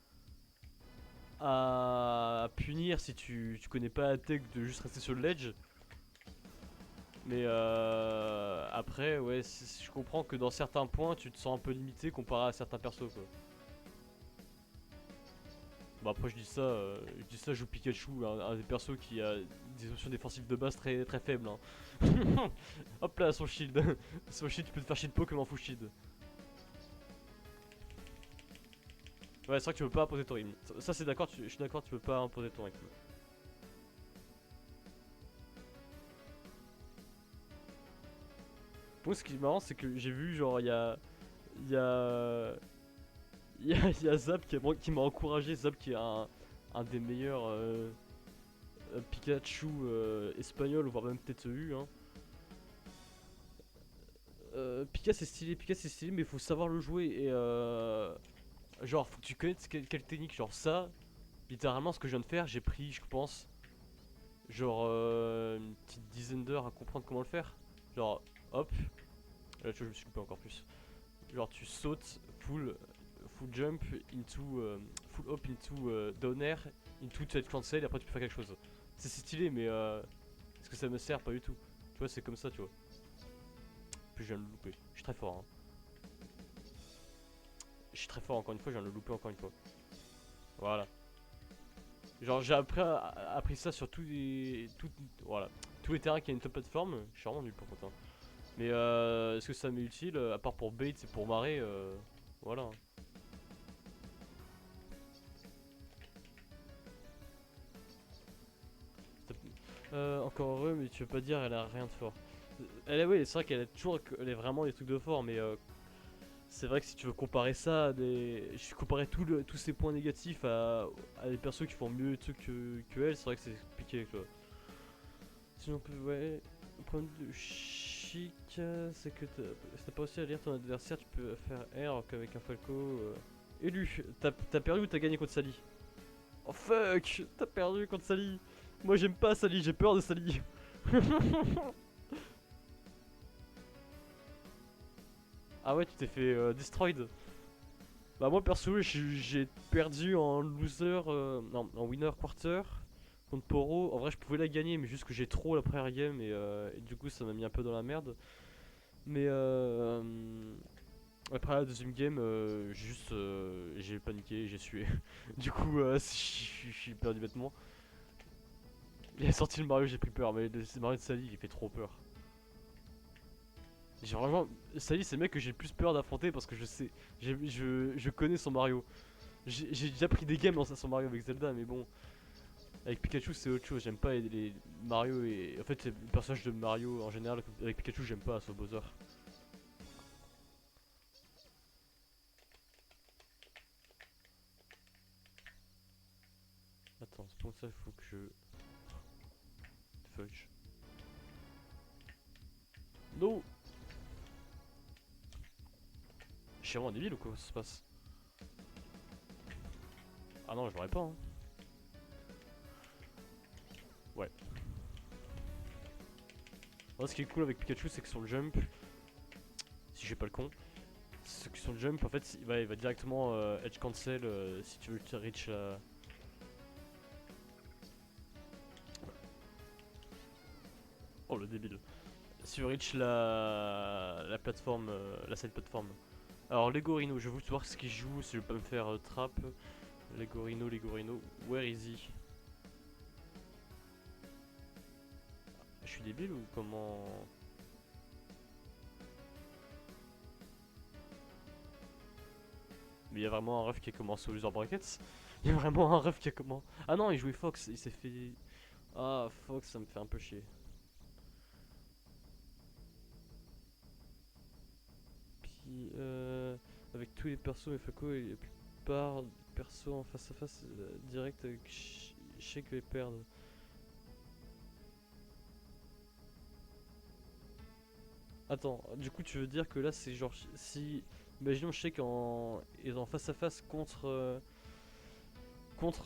punir si tu connais pas la tech de juste rester sur le ledge. Mais après, ouais, je comprends que dans certains points, tu te sens un peu limité comparé à certains persos quoi. Bon après je joue Pikachu, un des persos qui a des options défensives de base très très faibles. Hein. Hop là son shield. Son shield tu peux te faire shield Pokémon full shield. Ouais c'est vrai que tu peux pas imposer ton rythme. Ça c'est d'accord, je suis d'accord tu peux pas imposer ton rythme. Moi ce qui est marrant c'est que j'ai vu genre il y a Il y a Zap qui m'a encouragé. Zap qui est un des meilleurs Pikachu espagnol, voire même peut-être eu. Hein. Pika c'est stylé, mais il faut savoir le jouer. Et genre, faut que tu connaisses quelle technique. Genre, ça, littéralement, ce que je viens de faire, j'ai pris, je pense, genre une petite dizaine d'heures à comprendre comment le faire. Genre, hop, là, tu vois, je me suis loupé encore plus. Genre, tu sautes full jump into, full hop into down air, into side cancel, et après tu peux faire quelque chose. C'est stylé, mais est-ce que ça me sert? Pas du tout. Tu vois, c'est comme ça, tu vois. Puis je viens de le louper. Je suis très fort, hein. Je suis très fort encore une fois, je viens de le louper encore une fois. Voilà. Genre j'ai appris ça sur voilà, tous les terrains qui a une top plateforme. Je suis vraiment nul pour contre. Hein. Mais est-ce que ça m'est utile? À part pour bait et pour marrer, voilà. Encore heureux, mais tu veux pas dire elle a rien de fort. Elle est, oui, c'est vrai qu'elle a toujours, elle est vraiment des trucs de fort, mais c'est vrai que si tu veux comparer ça à des. Je comparais tous ces points négatifs à des persos qui font mieux de trucs que elle, c'est vrai que c'est compliqué, quoi. Sinon, ouais. Le problème de chic, c'est que si t'as pas réussi à lire ton adversaire, tu peux faire R alors qu'avec un Falco. Élu, t'as perdu ou t'as gagné contre Sally? Oh fuck, t'as perdu contre Sally. Moi j'aime pas Sally, j'ai peur de Sally. Ah ouais, tu t'es fait destroyed. Bah moi perso, j'ai perdu en loser, non, en winner quarter contre Poro. En vrai, je pouvais la gagner, mais juste que j'ai trop la première game et du coup, ça m'a mis un peu dans la merde. Mais après la deuxième game, j'ai paniqué, j'ai sué. Du coup, je suis perdu bêtement. Il a sorti le Mario, j'ai pris peur, mais le Mario de Sally, il fait trop peur. J'ai vraiment. Sally, c'est le mec que j'ai le plus peur d'affronter parce que je sais. Je connais son Mario. J'ai déjà pris des games dans son Mario avec Zelda, mais bon. Avec Pikachu, c'est autre chose. J'aime pas les Mario et. En fait, le personnage de Mario en général. Avec Pikachu, j'aime pas ce Bowser. Attends, c'est pour ça qu'il faut que je. Fudge. No! Je suis vraiment débile ou quoi ça se passe? Ah non, je l'aurais pas, hein. Ouais. Moi, ce qui est cool avec Pikachu, c'est que sur le jump, si j'ai pas le con, c'est que sur le jump, en fait, il va directement edge cancel si tu veux reach la. Oh le débile. Si tu veux reach la plateforme, la side plateforme. Alors, Legorino, je veux voir ce qu'il joue, si je veux pas me faire trap. Legorino, where is he? Je suis débile ou comment? Mais il y a vraiment un ref qui a commencé au user brackets. Il y a vraiment un ref qui a commencé. Ah non, il jouait Fox, il s'est fait. Ah, Fox, ça me fait un peu chier. Puis, avec tous les persos et Fako et la plupart des persos en face à face direct avec je sais que les perdre. Attends, du coup, tu veux dire que là, c'est genre si. Imaginons, je sais qu'en est en face à face contre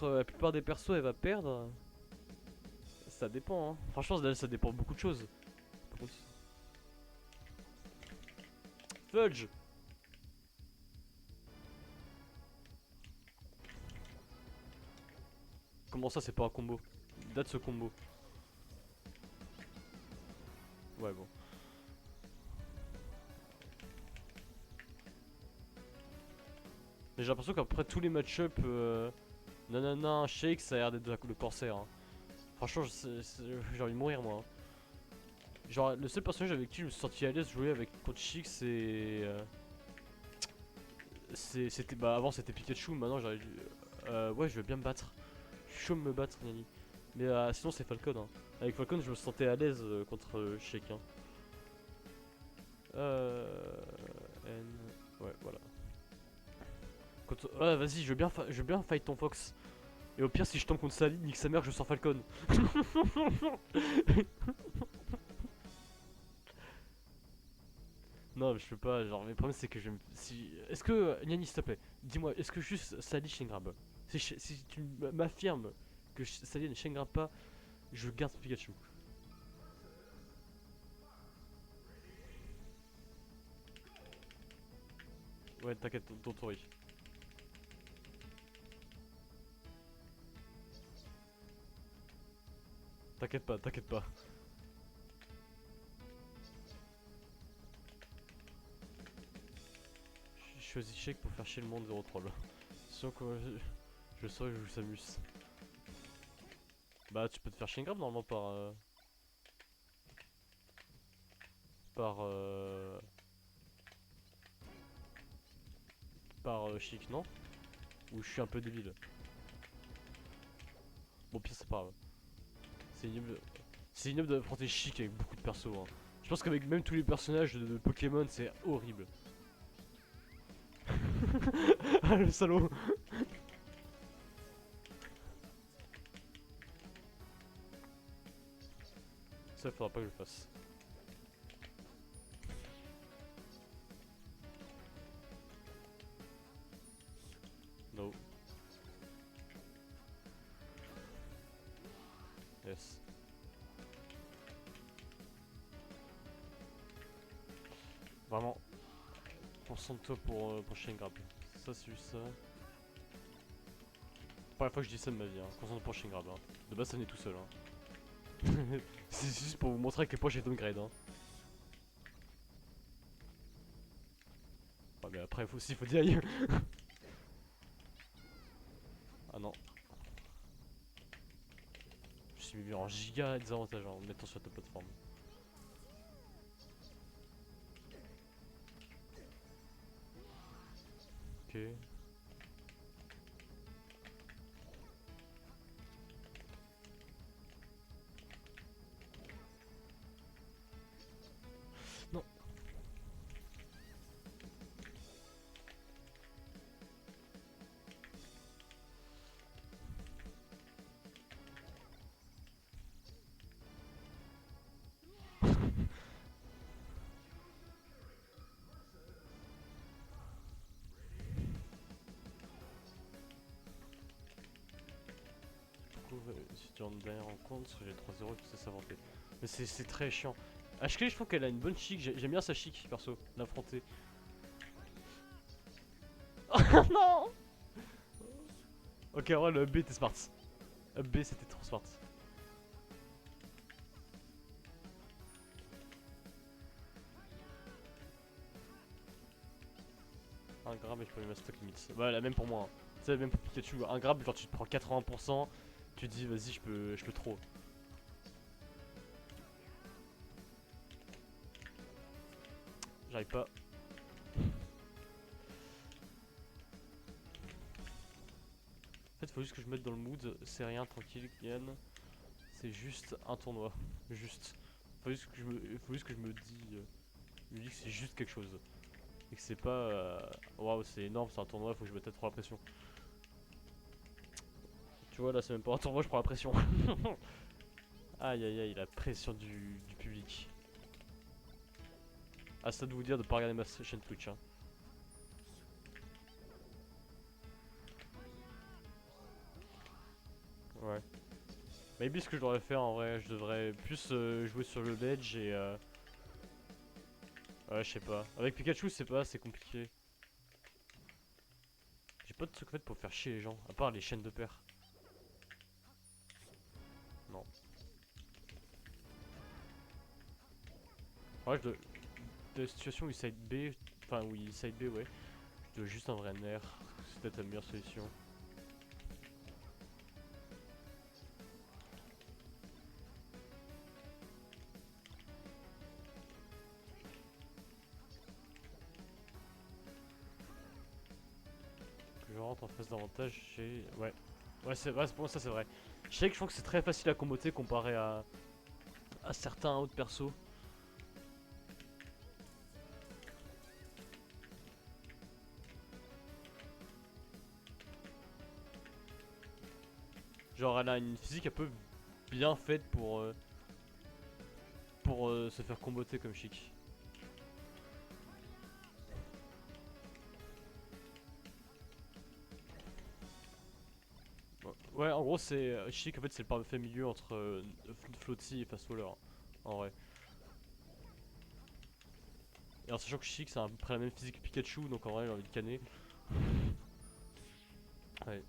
la plupart des persos, elle va perdre. Ça dépend, hein. Franchement, là, ça dépend de beaucoup de choses. Par contre, Fudge! Comment ça, c'est pas un combo? Date ce combo. Ouais, bon. Mais j'ai l'impression qu'après tous les match-up, nanana, Shake, ça a l'air d'être le corsaire. Hein. Franchement, j'ai envie de mourir, moi. Hein. Genre, le seul personnage avec qui je me suis senti à l'aise jouer avec contre Chic, c'était. Bah, avant c'était Pikachu, maintenant j'aurais dû. Ouais, je veux bien me battre. Je suis chaud de me battre, Nani. Mais sinon, c'est Falcon. Hein. Avec Falcon, je me sentais à l'aise contre Shake. Hein. N. Ouais, voilà. Ouais, vas-y, je veux bien fight ton Fox. Et au pire, si je tombe contre Sally, nique sa mère, je sors Falcon. Non, mais je peux pas. Genre, mais le problème, c'est que je vais me. Si... Est-ce que. Niani, s'il te plaît, dis-moi, est-ce que juste Sally Shengrab? Si tu m'affirmes que Sally ne Shengrab pas, je garde Pikachu. Ouais, t'inquiète, ton tour. T'inquiète pas, t'inquiète pas. J'ai choisi Shake pour faire chier le monde 0 troll. Sinon, quoi, je saurais que je joue Samus. Bah, tu peux te faire Shengrab normalement par. Par. Par Chic, non? Ou je suis un peu débile. Bon, pire, c'est pas grave. C'est ignoble. C'est ignoble d'affronter Chic avec beaucoup de persos. Hein. Je pense qu'avec même tous les personnages de Pokémon, c'est horrible. Ah, le salaud! Ça, faudra pas que je le fasse. No. Yes. Vraiment, concentre-toi pour Shengrab. Ça, c'est juste ça. Première fois que je dis ça de ma vie, hein. Concentre-toi pour Shengrab. Hein. De base, ça venait tout seul. Hein. C'est juste pour vous montrer à quel point j'ai downgrade. Hein. Ouais, mais après, faut dire. Ah non. Je suis mis en giga désavantage en mettant sur ta plateforme. Ok. Non. Si tu rentres derrière en compte, parce que j'ai 3-0 et tout ça s'inventer. Mais c'est très chiant. HK, je trouve qu'elle a une bonne chic. J'aime bien sa chic, perso, l'affronter. Non. Ok, en vrai, le B était smart. Up B, c'était trop smart. Un grab et je peux lui mettre stock limite. Bah, la même pour moi. Hein. Tu sais, même pour Pikachu, un grab, genre tu te prends 80%, tu te dis vas-y, je peux trop. J'arrive pas. En fait, faut juste que je me mette dans le mood. C'est rien, tranquille, Kylian. C'est juste un tournoi. Juste. Faut juste que je me dis que c'est juste quelque chose. Et que c'est pas. Waouh, c'est énorme, c'est un tournoi, faut que je mette trop la pression. Tu vois, là, c'est même pas un tournoi, je prends la pression. Aïe aïe aïe, la pression du public. Ah, ça de vous dire de pas regarder ma chaîne Twitch. Hein. Ouais. Maybe ce que je devrais faire en vrai, je devrais plus jouer sur le ledge et ouais, je sais pas. Avec Pikachu, c'est pas, c'est compliqué. J'ai pas de truc en fait pour faire chier les gens, à part les chaînes de paires. Non. Ouais, de la situation où il side B, enfin oui, il side B, ouais. Je dois juste un vrai nerf, c'est peut-être la meilleure solution. Que je rentre en phase d'avantage, j'ai. Ouais. Ouais, c'est vrai, pour moi ça c'est vrai. Je sais que je trouve que c'est très facile à comboter comparé à certains autres persos. Genre elle a une physique un peu bien faite pour se faire comboter comme Chic. Ouais, en gros c'est Chic en fait c'est le parfait milieu entre Floatzy et Fast Waller en vrai. Et en sachant que Chic c'est à peu près la même physique que Pikachu donc en vrai j'ai envie de canner. Ouais.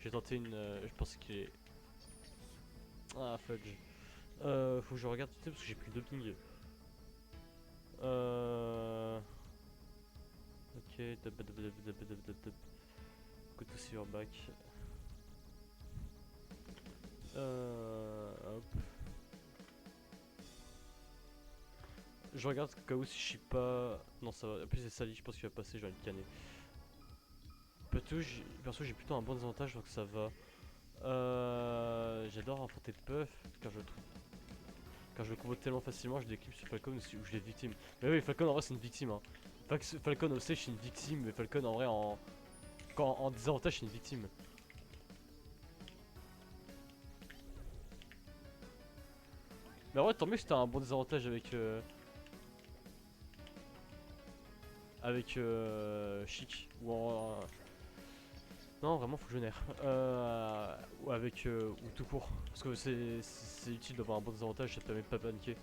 J'ai tenté une. Je pense qu'il est. Ah fudge. Faut que je regarde tout de suite parce que j'ai pris 2 pings. Ok, good to see your back. Hop. Je regarde au cas où si je suis pas. Non, ça va. En plus, c'est Sally, je pense qu'il va passer, j'ai envie de canner. Perso, j'ai plutôt un bon désavantage donc ça va. J'adore affronter Puff quand je le trouve. Quand je le combo tellement facilement, je l'éclipse sur Falcon ou je l'ai victime. Mais oui, Falcon en vrai, c'est une victime. Hein. Falcon au stage, c'est une victime, mais Falcon en vrai, en désavantage, c'est une victime. Mais en vrai, tant mieux que c'était un bon désavantage avec Chic. Non, vraiment, faut que je nerf. Ou avec. Ou tout court. Parce que c'est utile d'avoir un bon désavantage, ça te permet de pas paniquer.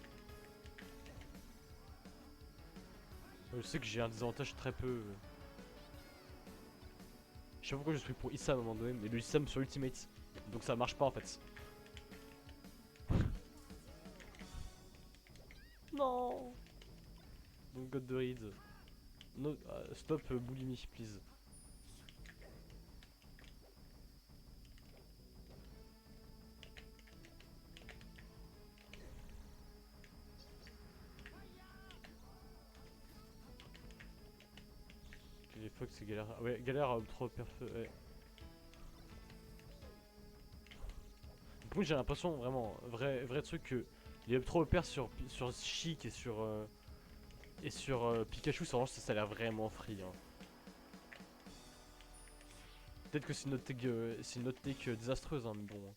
Je sais que j'ai un désavantage très peu. Je sais pas pourquoi je suis pour Issam à un moment donné, mais le Issam sur Ultimate. Donc ça marche pas en fait. Non. Donc God the Reed. No, stop boulimie, please. Les Fox c'est galère. Ouais, galère trop parfait. Ouais. Par contre j'ai l'impression vraiment, vrai truc que les up trop repères sur Chic et sur Pikachu, ça a l'air vraiment free. Hein. Peut-être que c'est une note take désastreuse, hein, mais bon.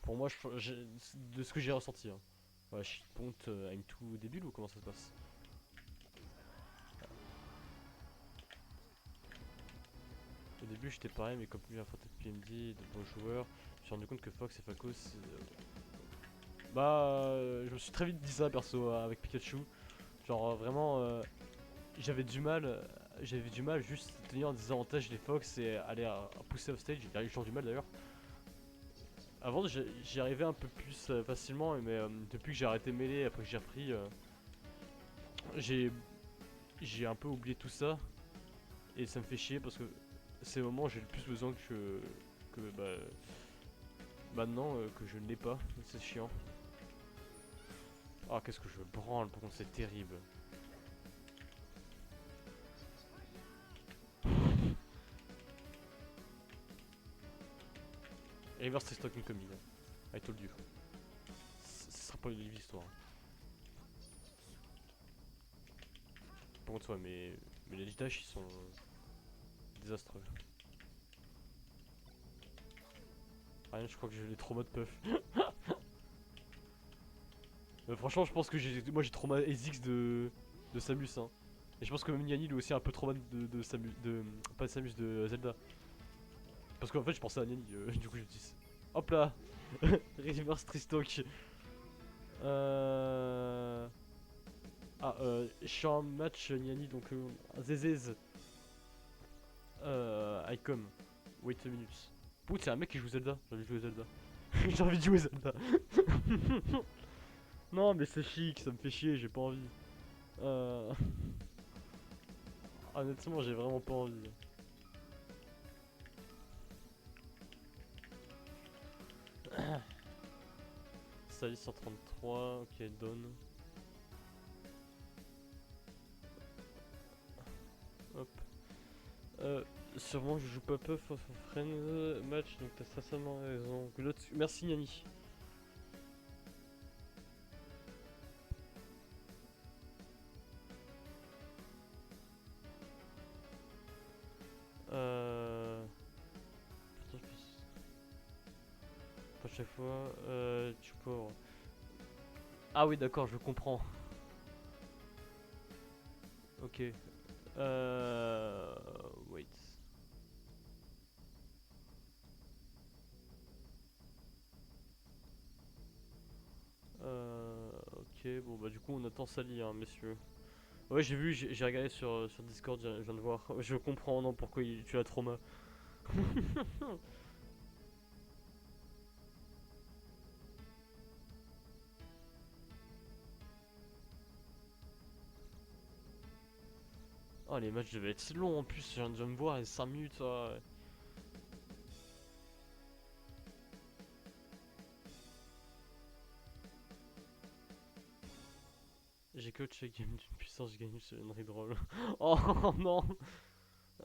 Pour moi, de ce que j'ai ressenti. Hein. Ouais, Chic ponte aim tout débile ou comment ça se passe? Au début j'étais pareil, mais comme plus j'ai affronté de PMD, de bons joueurs, je me suis rendu compte que Fox et Falco je me suis très vite dit ça perso avec Pikachu. Genre vraiment j'avais du mal juste à tenir en désavantage les Fox et aller à pousser off stage, j'ai toujours du mal d'ailleurs. Avant j'y arrivais un peu plus facilement mais depuis que j'ai arrêté mêlée, après que j'ai repris, j'ai j'ai un peu oublié tout ça et ça me fait chier parce que c'est le moment où j'ai le plus besoin que maintenant que je ne l'ai pas, c'est chiant. Ah qu'est-ce que je branle, par contre c'est terrible. Reverse Stocking Commune. I told you. Ce sera pas une livre histoire. Par contre, ouais, mais les dash ils sont désastreux. Rien, je crois que j'ai les traumas de puff. Franchement, je pense que moi j'ai trauma Ezix de Samus. Hein. Et je pense que même Niani lui aussi a un peu trauma de Samus. Pas de Samus, de Zelda. Parce qu'en fait, je pensais à Niani, du coup, je dis. Hop là. Reverse Tristock. Je suis en match Niani, donc Zezez. Icom. Wait a minute. Pouh, c'est un mec qui joue Zelda. J'ai envie de jouer Zelda. J'ai envie de jouer Zelda. Non, mais c'est chic, ça me fait chier, j'ai pas envie. Euh... Honnêtement, j'ai vraiment pas envie. Salut 133, ok, Dawn. Hop. Sûrement je joue pas Puff of Friends match, donc t'as sincèrement raison. Merci Nani. Euh... chaque fois. Tu peux. Ah oui, d'accord, je comprends. Ok. Wait. Ok, bon bah du coup on attend Sally, hein, messieurs. Ouais, j'ai vu, j'ai regardé sur Discord, je viens de voir. Je comprends non pourquoi tu as trauma. Oh, les matchs devaient être longs en plus, je viens de me voir, 5 minutes. J'ai coaché game d'une puissance gagnée sur une drôle. Oh non!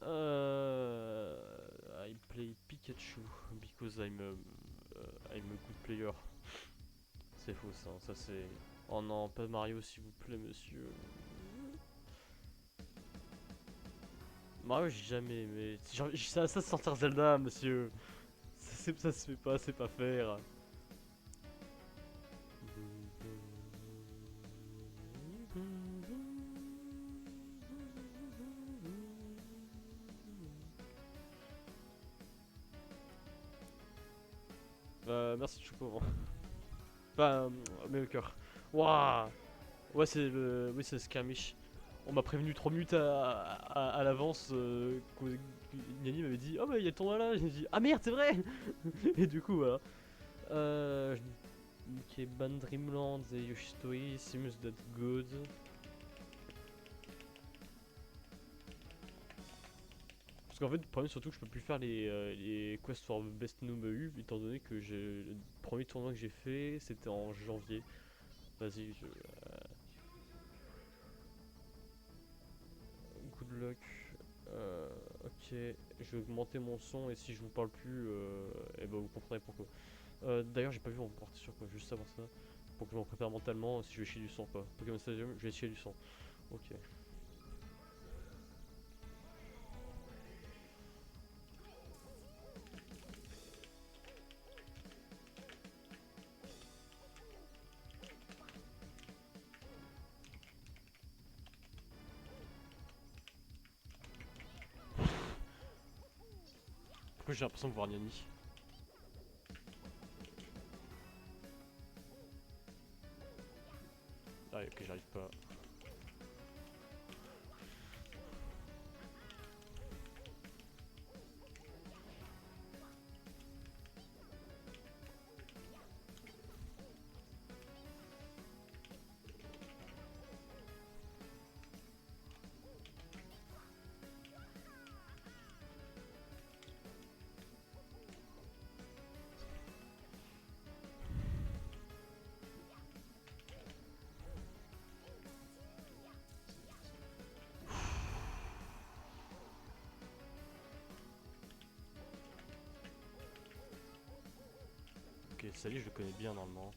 I play Pikachu because I'm a good player. C'est faux ça, ça c'est. Oh non, pas Mario s'il vous plaît, monsieur. Mario, j'ai jamais aimé. Ça sortir Zelda, monsieur. Ça se fait pas, c'est pas faire. Merci Choco. Enfin, mais le cœur. Waouh! Ouais, c'est le. Oui, c'est le skirmish. On m'a prévenu 3 minutes à l'avance. Nani m'avait dit: oh, bah il y a le tournoi là. J'ai dit: ah merde, c'est vrai! Et du coup, voilà. Euh. Ok, Ban Dreamland et Yoshitoi, seems that good. Parce qu'en fait, le problème surtout que je peux plus faire les quests for best noob U, étant donné que le premier tournoi que j'ai fait c'était en janvier. Vas-y, good luck. Ok, je vais augmenter mon son et si je vous parle plus, et ben vous comprendrez pourquoi. D'ailleurs, j'ai pas vu on partait sur quoi, juste savoir ça. Pour que je m'en prépare mentalement si je vais chier du sang quoi. Pokémon Stadium, je vais chier du sang. Ok. Pourquoi j'ai l'impression de voir Niani? Ah ok, j'arrive pas. Ok, Sally, je le connais bien normalement.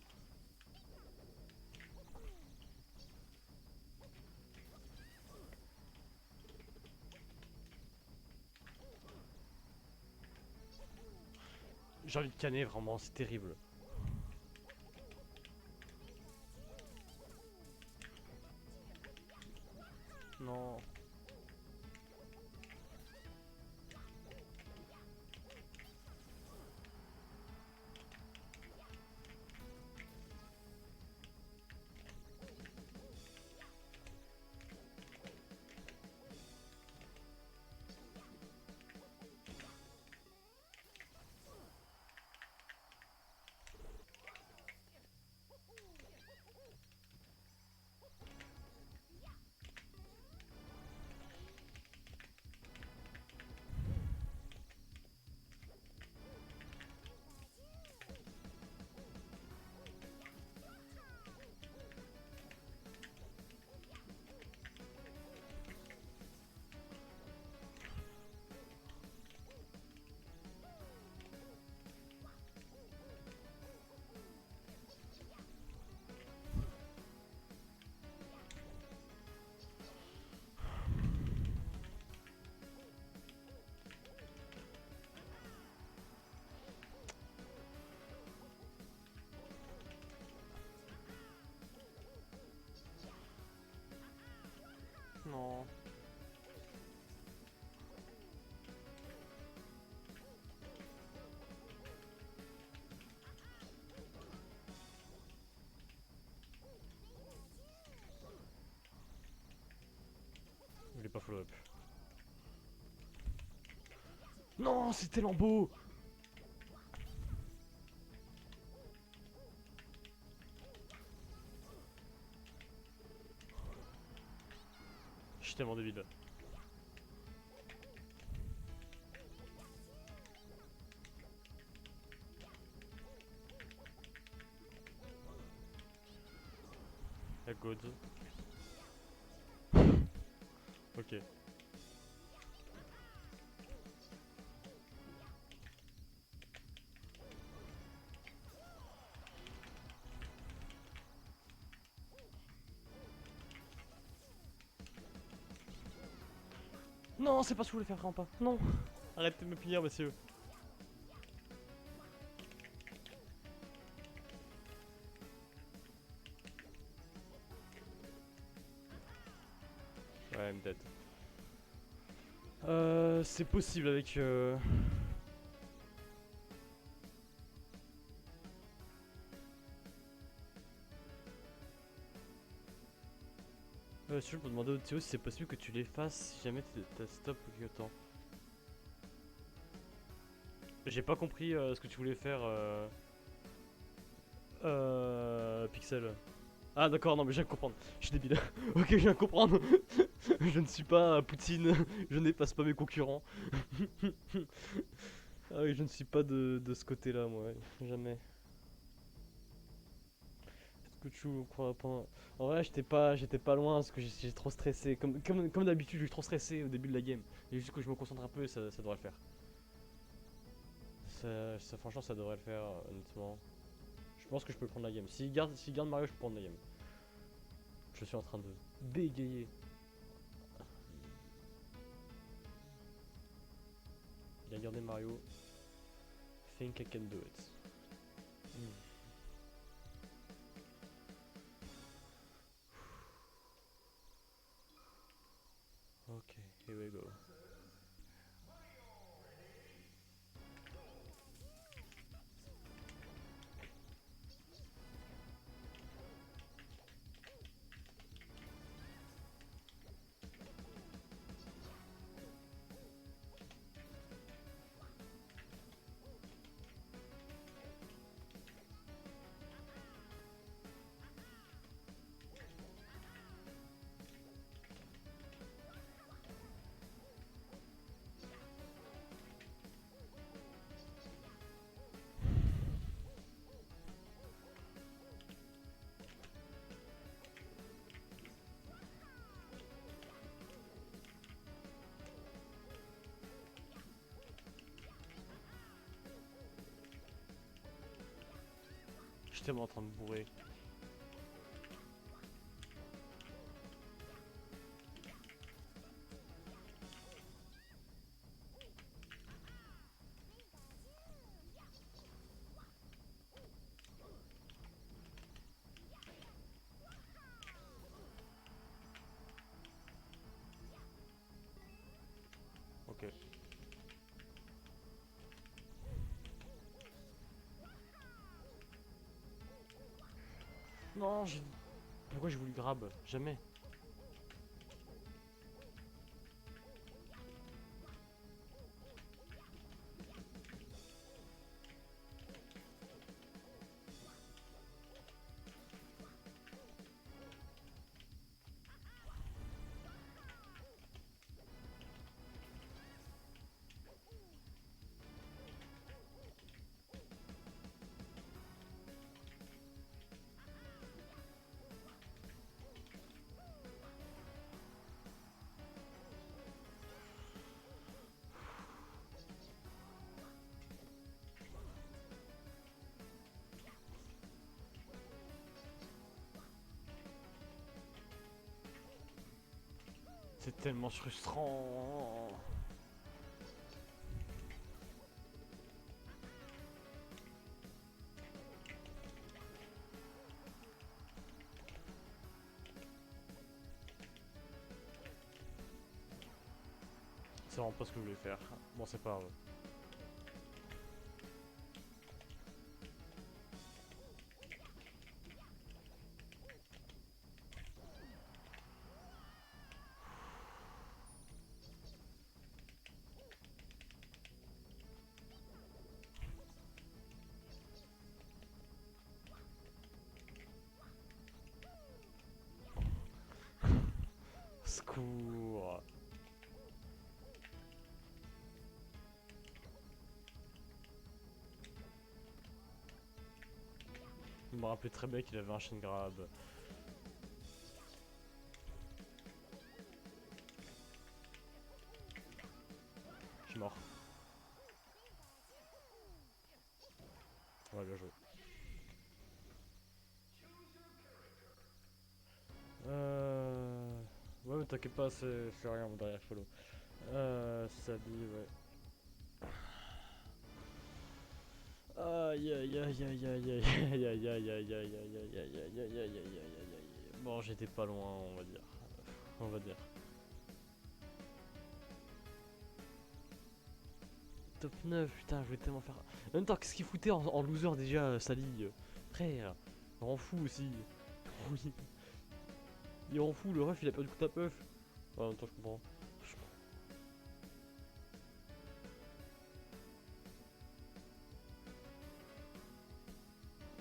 J'ai envie de canner vraiment, c'est terrible. Non. Non, c'est tellement beau. Je suis tellement débile. La God. Ok. Non, c'est pas ce que je voulais faire, vraiment pas. Non. Arrêtez de me punir, monsieur. Ouais, I'm dead. C'est possible avec si je peux demander au Théo si c'est possible que tu l'effaces si jamais t'as stop ou quelque temps. J'ai pas compris ce que tu voulais faire Pixel. Ah d'accord, non mais je viens de comprendre. Je suis débile. Ok, je viens de comprendre. Je ne suis pas Poutine. Je n'efface pas mes concurrents. Ah oui, je ne suis pas de ce côté-là, moi. Ouais. Jamais. Est-ce que tu crois pas? En vrai, j'étais pas loin parce que j'ai trop stressé. Comme d'habitude, je suis trop stressé au début de la game. Et juste que je me concentre un peu, ça devrait le faire. Franchement, ça devrait le faire, honnêtement. Je pense que je peux prendre la game. S'il garde Mario, je peux prendre la game. Je suis en train de bégayer. Il a gardé Mario. Think I can do it. Hmm. Ok, here we go. Je suis tellement en train de bourrer. Ok. Non, pourquoi j'ai voulu grab? Jamais. C'est tellement frustrant. C'est vraiment pas ce que je voulais faire. Bon, c'est pas grave. me rappelais très bien qu'il avait un chaîne grab. Je suis mort. Ouais, bien joué. Ouais, mais t'inquiète pas, c'est rien mon derrière follow. Sabi, ouais. Aïe aïe aïe aïe aïe aïe aïe aïe aïe aïe aïe aïe aïe aïe aïe aïe aïe aïe aïe aïe. Bon, j'étais pas loin, on va dire. On va dire. Top 9, putain, je vais tellement faire. En même temps, qu'est-ce qu'il foutait en loser déjà, Sally? Frère, il rend fou aussi. Oui. Il rend fou, le ref il a perdu contre ta puff. Ouais, en même temps, je comprends.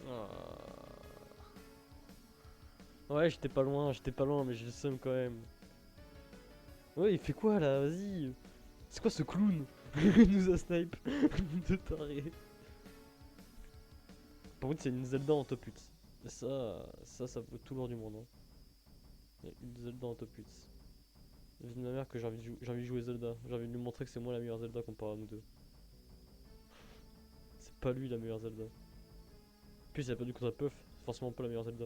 Ah. Ouais, j'étais pas loin, mais j'ai le seum quand même. Ouais, il fait quoi là? Vas-y. C'est quoi ce clown? Il nous a snipe. De taré. Par contre, c'est une Zelda en top 8. Et ça vaut tout l'or du monde. Hein. Une Zelda en top 8. Vie de ma mère que j'ai envie de jouer Zelda. J'ai envie de lui montrer que c'est moi la meilleure Zelda comparé à nous deux. C'est pas lui la meilleure Zelda. Puis il a perdu contre un Puff, c'est forcément pas la meilleure Zelda.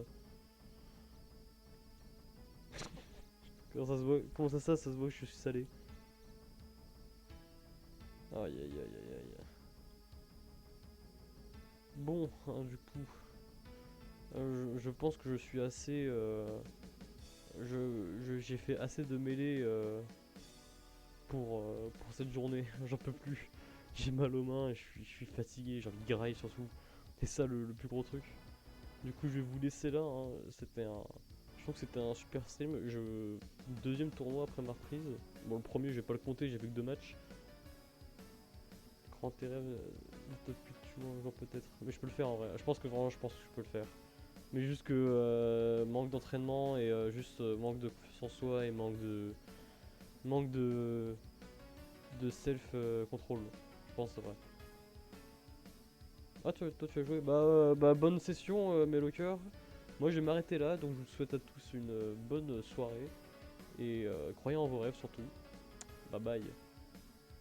Comment ça se voit? Comment ça se voit que je suis salé? Aïe aïe aïe aïe aïe. Bon, hein, du coup, je pense que je suis assez. J'ai fait assez de mêlées pour cette journée. J'en peux plus. J'ai mal aux mains et je suis fatigué. J'ai envie de graille surtout. C'est ça le plus gros truc. Du coup, je vais vous laisser là. Hein. C'était un. Je trouve que c'était un super stream. Deuxième tournoi après ma reprise. Bon, le premier, je vais pas le compter, j'ai fait que 2 matchs. Grand intérêt de top 8 joueurs peut-être. Mais je peux le faire en vrai. Je pense que vraiment, je pense que je peux le faire. Mais juste que manque d'entraînement et juste manque de confiance en soi et manque de self control. Je pense c'est vrai. Ah toi tu as joué. Bah bonne session mes lockers. Moi je vais m'arrêter là donc je vous souhaite à tous une bonne soirée et croyez en vos rêves surtout. Bye bye.